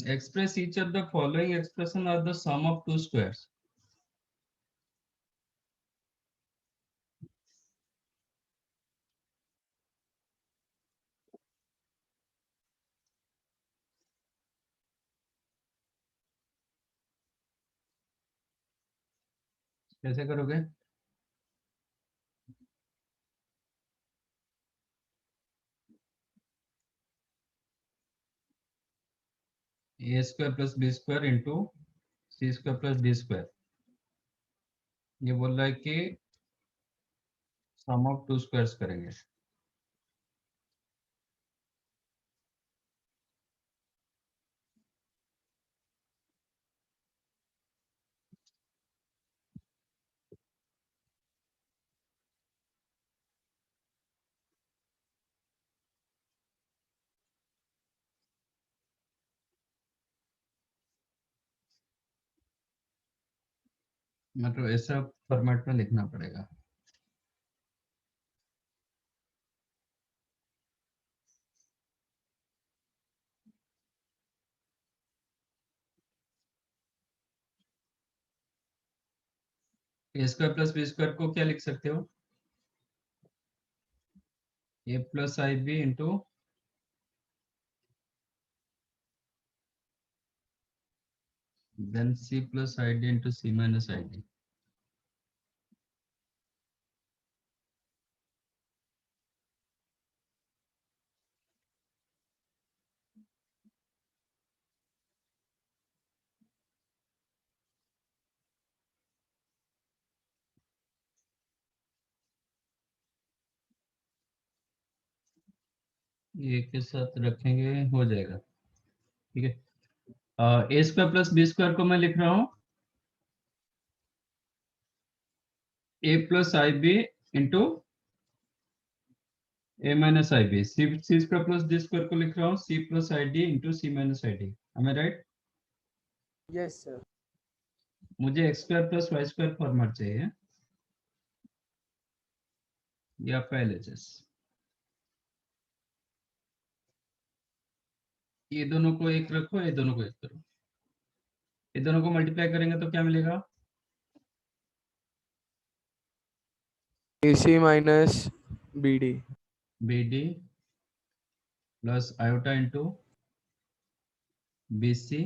Express each of the following expression are the sum of two squares. कैसे करोगे? A square plus b square into c square plus d square. ये बोल रहा है कि सम ऑफ टू स्क्वायर्स करेंगे। मतलब ऐसा फॉर्मेट में लिखना पड़ेगा। ए स्क्वायर प्लस बी स्क्वायर को क्या लिख सकते हो? a plus ib into then c plus id into c minus id. ये के साथ रखेंगे, हो जाएगा। ठीक है, a square plus b square को मैं लिख रहा हूँ a plus i b into a minus i b, c square plus d square को लिख रहा हूँ c plus i d into c minus i d. Am I right? Yes sir. मुझे x square plus y square format चाहिए, ये आपका LHS. ये दोनों को एक रखो, ये दोनों को एक करो, ये दोनों को मल्टीप्लाई करेंगे तो क्या मिलेगा? AC minus BD। BD plus iota into BC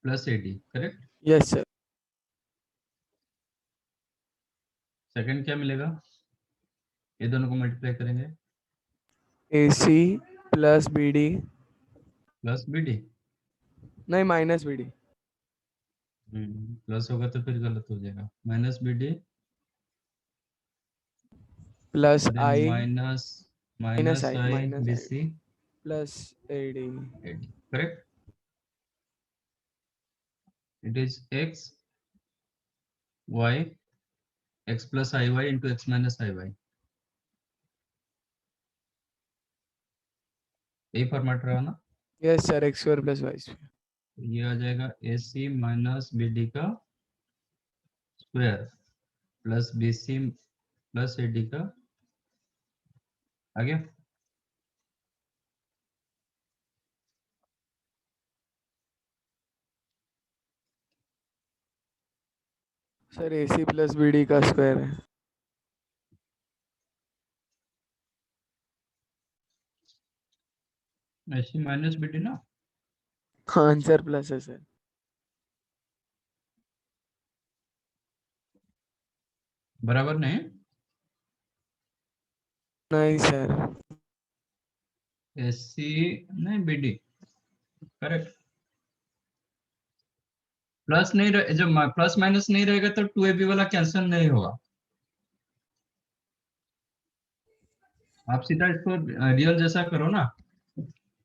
plus AD, correct? Yes sir. Second क्या मिलेगा? ये दोनों को मल्टीप्लाई करेंगे AC plus BD, plus BD। नहीं माइनस BD। प्लस होगा तो फिर गलत हो जाएगा, minus BD plus then I minus minus I I BC plus AD। AD, correct? It is x y x plus iy into x minus iy, यही format रहा ना? Yes sir, x square plus y square. ये आ जाएगा AC minus BD का square plus BC plus AD का, आ गया? सर AC प्लस BD का स्क्वायर है। AC माइनस BD ना? हाँ आंसर प्लस है सर। बराबर नहीं? नहीं सर। AC नहीं BD, करेक्ट। प्लस नहीं रहे, जब प्लस माइनस नहीं रहेगा तो 2AB वाला कैंसिल नहीं होगा। आप सीधा इसको रियल जैसा करो ना,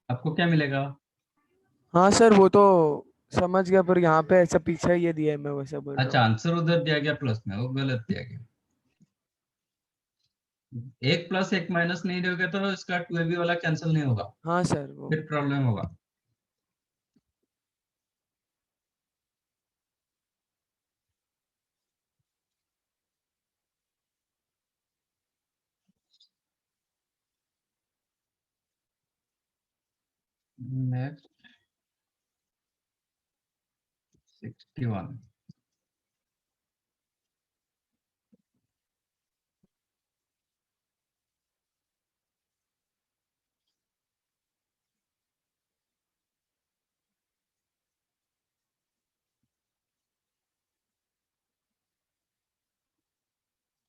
आपको क्या मिलेगा? हाँ सर वो तो समझ गया, पर यहाँ पे ऐसा पीछे ये दिया है, मैं वैसा बोल रहा अच्छा, हूँ। आंसर उधर दिया गया प्लस में, वो गलत दिया गया। एक प्लस एक माइनस नहीं रहेगा तो इसका 2AB वाला कैंसिल नहीं होगा, हाँ सर वो। फिर प्रॉब्लम होगा। नेक्स्ट 61।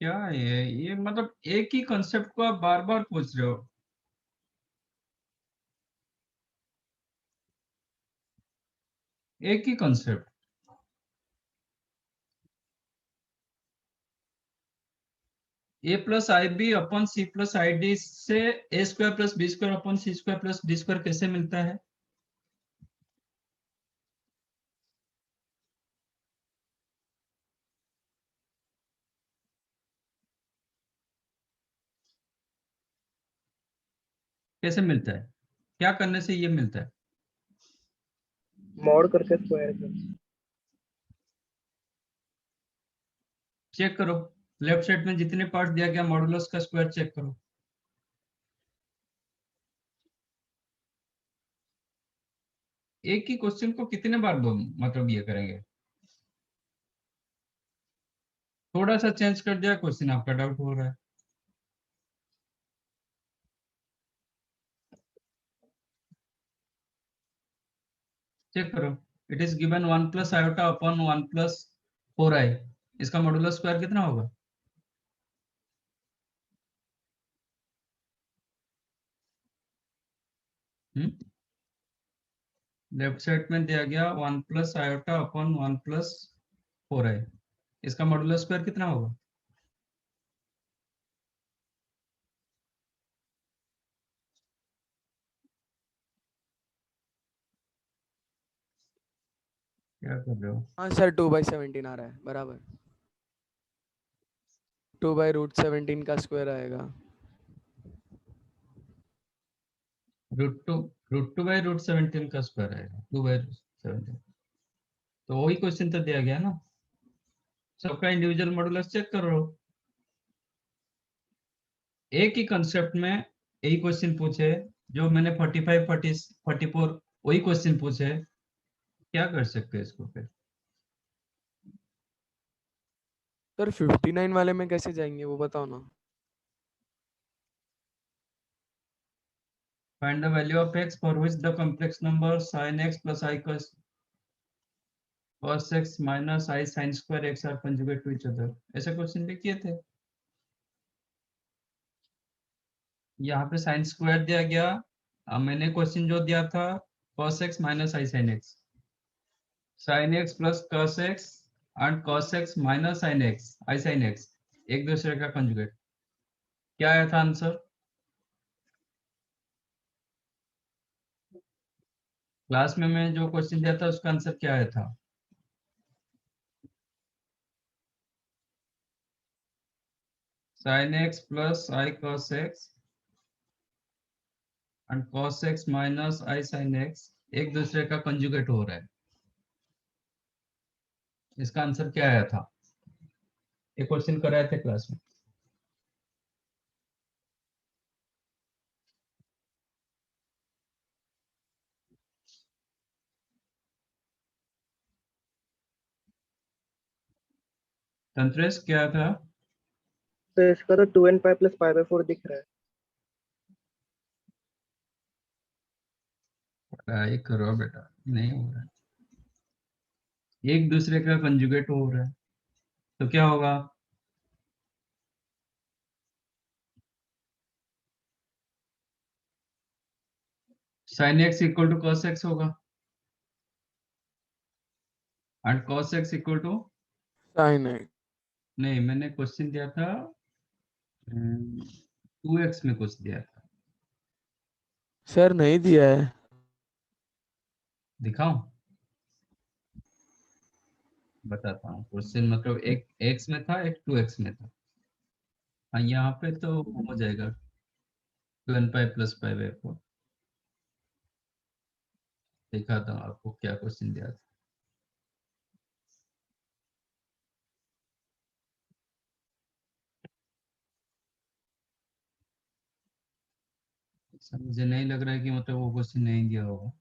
क्या ये मतलब एक ही कंसेप्ट को आप बार बार पूछ रहे हो। एक ही concept, a plus i b upon c plus i d से a square plus b square upon c square plus d square कैसे मिलता है? कैसे मिलता है? क्या करने से ये मिलता है? मॉड करके स्क्वायर कर। चेक करो, लेफ्ट साइड में जितने पार्ट दिया गया मॉडुलस का स्क्वायर चेक करो। एक ही क्वेश्चन को कितने बार मतलब ये करेंगे? थोड़ा सा चेंज कर दिया क्वेश्चन, आपका डाउट हो रहा है। चेक करो, it is given 1 plus iota upon 1 plus 4i, इसका मॉडुलस स्क्वायर कितना होगा? लेफ्ट साइड में दिया गया 1 plus iota upon 1 plus 4i, इसका मॉडुलस स्क्वायर कितना होगा? क्या कर रहे हो? हाँ सर 2/17 आ रहा है बराबर, 2/√17 का स्क्वायर आएगा। रूट टू बाई रूट 17 का स्क्वायर आएगा, 2/17। तो वही क्वेश्चन तो दिया गया ना, सबका इंडिविजुअल मॉडुलस चेक करो। एक ही कंसेप्ट में यही क्वेश्चन पूछे, जो मैंने 45 44 वही क्वेश्चन पूछे, क्या कर सकते हैं इसको फिर? सर 59 वाले में कैसे जाएंगे वो बताओ ना। Find the value of x for which the complex number sin x plus i cos x minus i sin square x are conjugate to each other, ऐसे क्वेश्चन भी किए थे। यहाँ पे साइन स्क्वायर दिया गया, मैंने क्वेश्चन जो दिया था cos x minus i sin x, sin x plus cos x and cos x minus sin x i sin x, एक दूसरे का कंजुगेट। क्या आया था आंसर? क्लास में मैं जो क्वेश्चन दिया था उसका आंसर क्या आया था? sin x plus i cos x and cos x minus i sin x एक दूसरे का कंजुगेट हो रहा है, इसका आंसर क्या आया था? एक क्वेश्चन कराए थे क्लास में। तंत्रेश क्या था? तो इसका तो 2n pi plus pi by 4 दिख रहा है। पढ़ाई करो बेटा, नहीं हो रहा है, एक दूसरे का कंजुगेट हो रहा है, तो क्या होगा? sin x equal to cos x होगा and cos x equal to, sine है नहीं मैंने क्वेश्चन दिया था 2x में कुछ दिया था, सर नहीं दिया है। दिखाऊं? बताता हूँ, क्वेश्चन मतलब एक x में था, एक 2x में था। हाँ यहाँ पे तो हो जाएगा 2n pi plus pi by 4, दिखाता हूँ आपको क्या क्वेश्चन दिया था। ऐसा मुझे नहीं लग रहा है कि मतलब वो क्वेश्चन नहीं दिया होगा।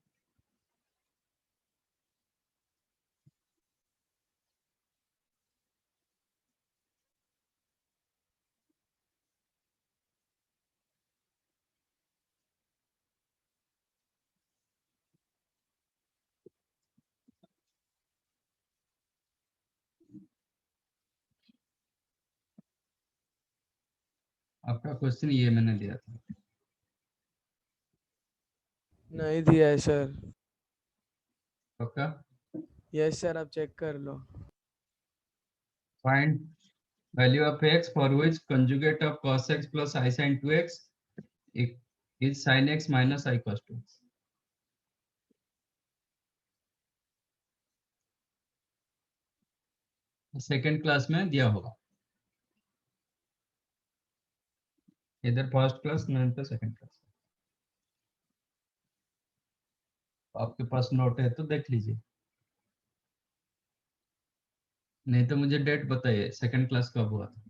आपका क्वेश्चन ये मैंने दिया था, नहीं दिया है सर। पक्का? यस सर आप चेक कर लो। Find value of x for which conjugate of cos x plus i sin 2x is sin x minus i cos 2x। Second class में दिया होगा, इधर फर्स्ट क्लास नहीं तो सेकेंड क्लास। आपके पास नोट है तो देख लीजिए, नहीं तो मुझे डेट बताइए सेकेंड क्लास कब हुआ था।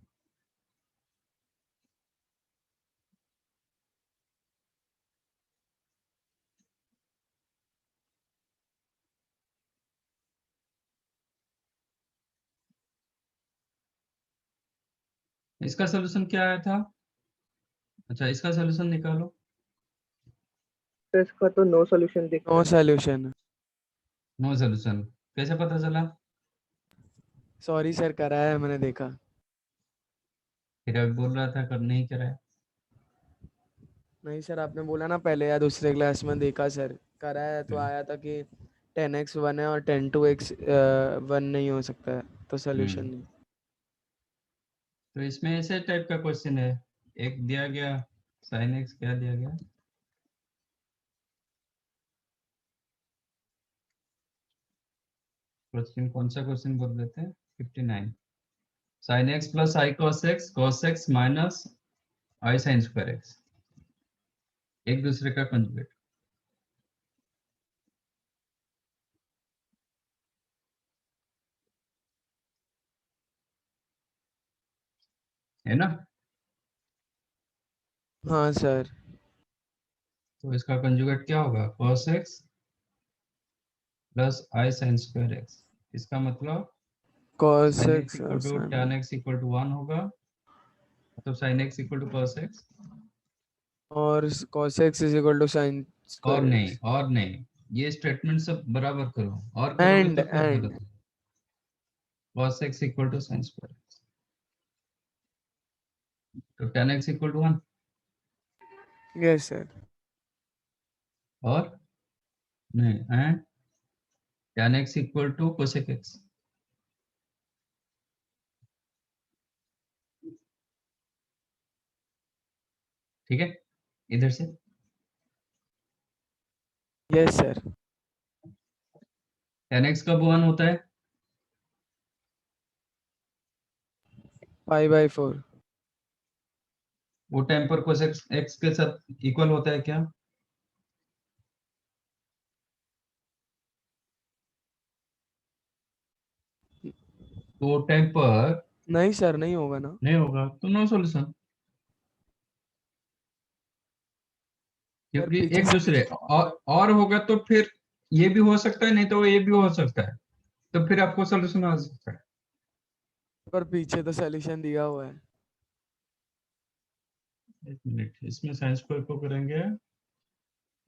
इसका सोल्यूशन क्या आया था? अच्छा इसका सोल्यूशन निकालो। तो इसका तो नो सॉल्यूशन दिख नो रहा है। सॉल्यूशन। नो सोल्यूशन कैसे पता चला? सॉरी सर, करा है मैंने देखा। फिर अभी बोल रहा था कर नहीं करा है। नहीं सर, आपने बोला ना पहले या दूसरे क्लास में, देखा सर, करा है तो आया था कि 10x 1 है और 10 2x 1 नहीं हो सकता है, तो सोल्यूशन हम्म। नहीं। तो इसमें ऐसे टाइप का क्वेश्चन है, एक दिया गया sin x, क्या दिया गया? क्वेश्चन कौन सा क्वेश्चन बोल देते हैं? 59। sin x plus i cos x minus i sin square x, एक दूसरे का कंजुगेट। है ना? हाँ सर। तो इसका कंजुगेट क्या होगा? cos x plus i sin square x। इसका मतलब cos sin x x equal to sin। tan x equal to 1 होगा, तो sin x equal to cos x। और cos x is equal to sin और square नहीं, x। और नहीं, ये स्टेटमेंट सब बराबर करो, और करोगे एंड तो फिर एंड। गलत होगा। cos x equal to sin square x, तो tan x equal to 1। Yes sir. और नहीं, and tan x equal to cosec x। ठीक है, इधर से यस सर। tan x कब 1 होता है? 5/4। वो टाइम पर cosec x के साथ इक्वल होता है क्या? तो वो टाइम पर नहीं सर, नहीं होगा ना। नहीं होगा, तो नो सॉल्यूशन। सर क्योंकि पीछे एक से। दूसरे और होगा तो फिर ये भी हो सकता है, नहीं तो ये भी हो सकता है, तो फिर आपको सॉल्यूशन आ सकता है। पर पीछे तो सोल्यूशन दिया हुआ है। एक मिनट, इसमें साइन स्क्वायर को करेंगे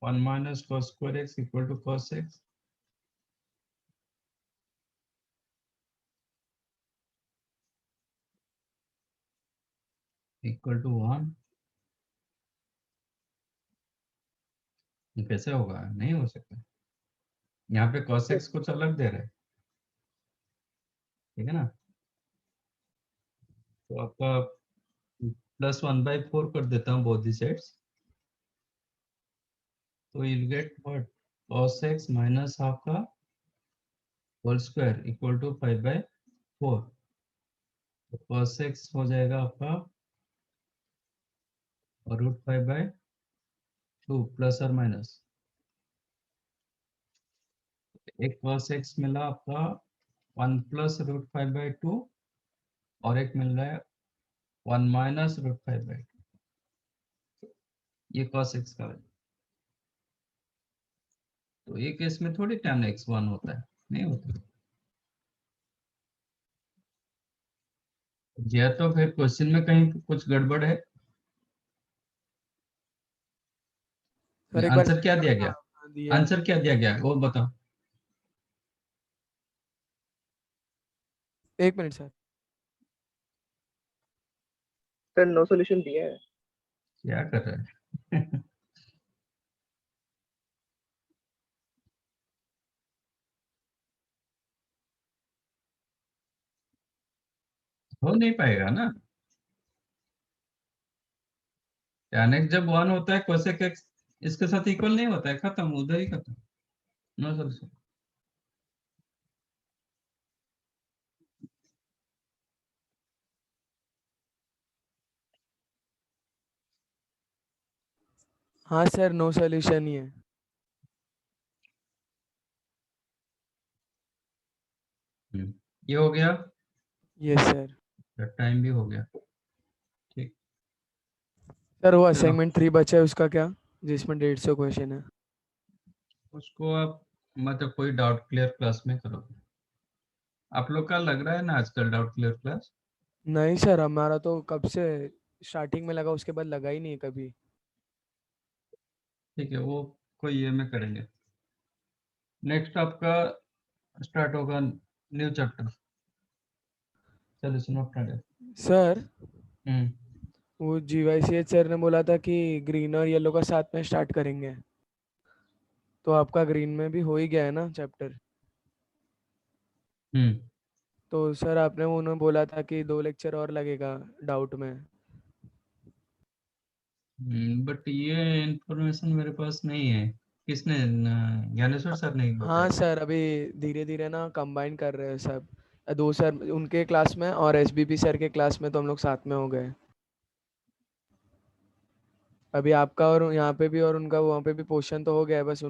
1 minus cos square x equal to cos x, equal to 1। कैसे होगा? नहीं हो सकता। यहाँ पे cos x कुछ अलग दे रहा है, ठीक है ना? तो आपका +1/4 कर देता हूँ बोथ दी साइड्स, तो you'll get what? cos x minus half का होल स्क्वायर इक्वल टू 5/4। तो cos x हो जाएगा आपका √5/2 प्लस और माइनस। एक cos x मिला आपका 1 प्लस √5/2, और एक मिल रहा है 1 माइनस √5/2। ये cos x का है। तो ये केस में थोड़ी tan x 1 होता है, नहीं होता। या तो फिर क्वेश्चन में कहीं कुछ गड़बड़ है। सर एक बार आंसर क्या दिया गया? दिया है। आंसर क्या दिया गया वो बताओ। एक minute sir. Sir no solution दिया है। क्या कर रहा है? हो नहीं पाएगा ना। tan x जब 1 होता है cosec x इसके साथ इक्वल नहीं होता है, खत्म, उधर ही खत्म। No solution. हाँ सर, नो सोल्यूशन ही है। ये हो गया, यस सर। टाइम भी हो गया। ठीक, सर वो चलो असाइनमेंट 3 बचा है, उसका क्या, जिसमें 150 क्वेश्चन है। उसको आप मतलब कोई डाउट क्लियर क्लास में करो। आप लोग का लग रहा है ना आजकल डाउट क्लियर क्लास? नहीं सर, हमारा तो कब से स्टार्टिंग में लगा, उसके बाद लगा ही नहीं है कभी। ठीक है, वो कोई ये में करेंगे। नेक्स्ट आपका स्टार्ट होगा न्यू चैप्टर। चलो सुनो पहले। सर हम्म वो GYCH सर ने बोला था कि ग्रीन और येलो का साथ में स्टार्ट करेंगे, तो आपका ग्रीन में भी हो ही गया है ना चैप्टर। हम्म तो सर आपने उन्होंने बोला था कि 2 लेक्चर और लगेगा डाउट में। बट ये इंफॉर्मेशन मेरे पास नहीं है। किसने ज्ञानेश्वर सर ने बताया? हाँ सर, अभी धीरे धीरे ना कंबाइन कर रहे हैं सब। 2 सर उनके क्लास में और SBP सर के क्लास में तो हम लोग साथ में हो गए। अभी आपका और यहाँ पे भी और उनका वहाँ पे भी पोर्शन तो हो गया है, बस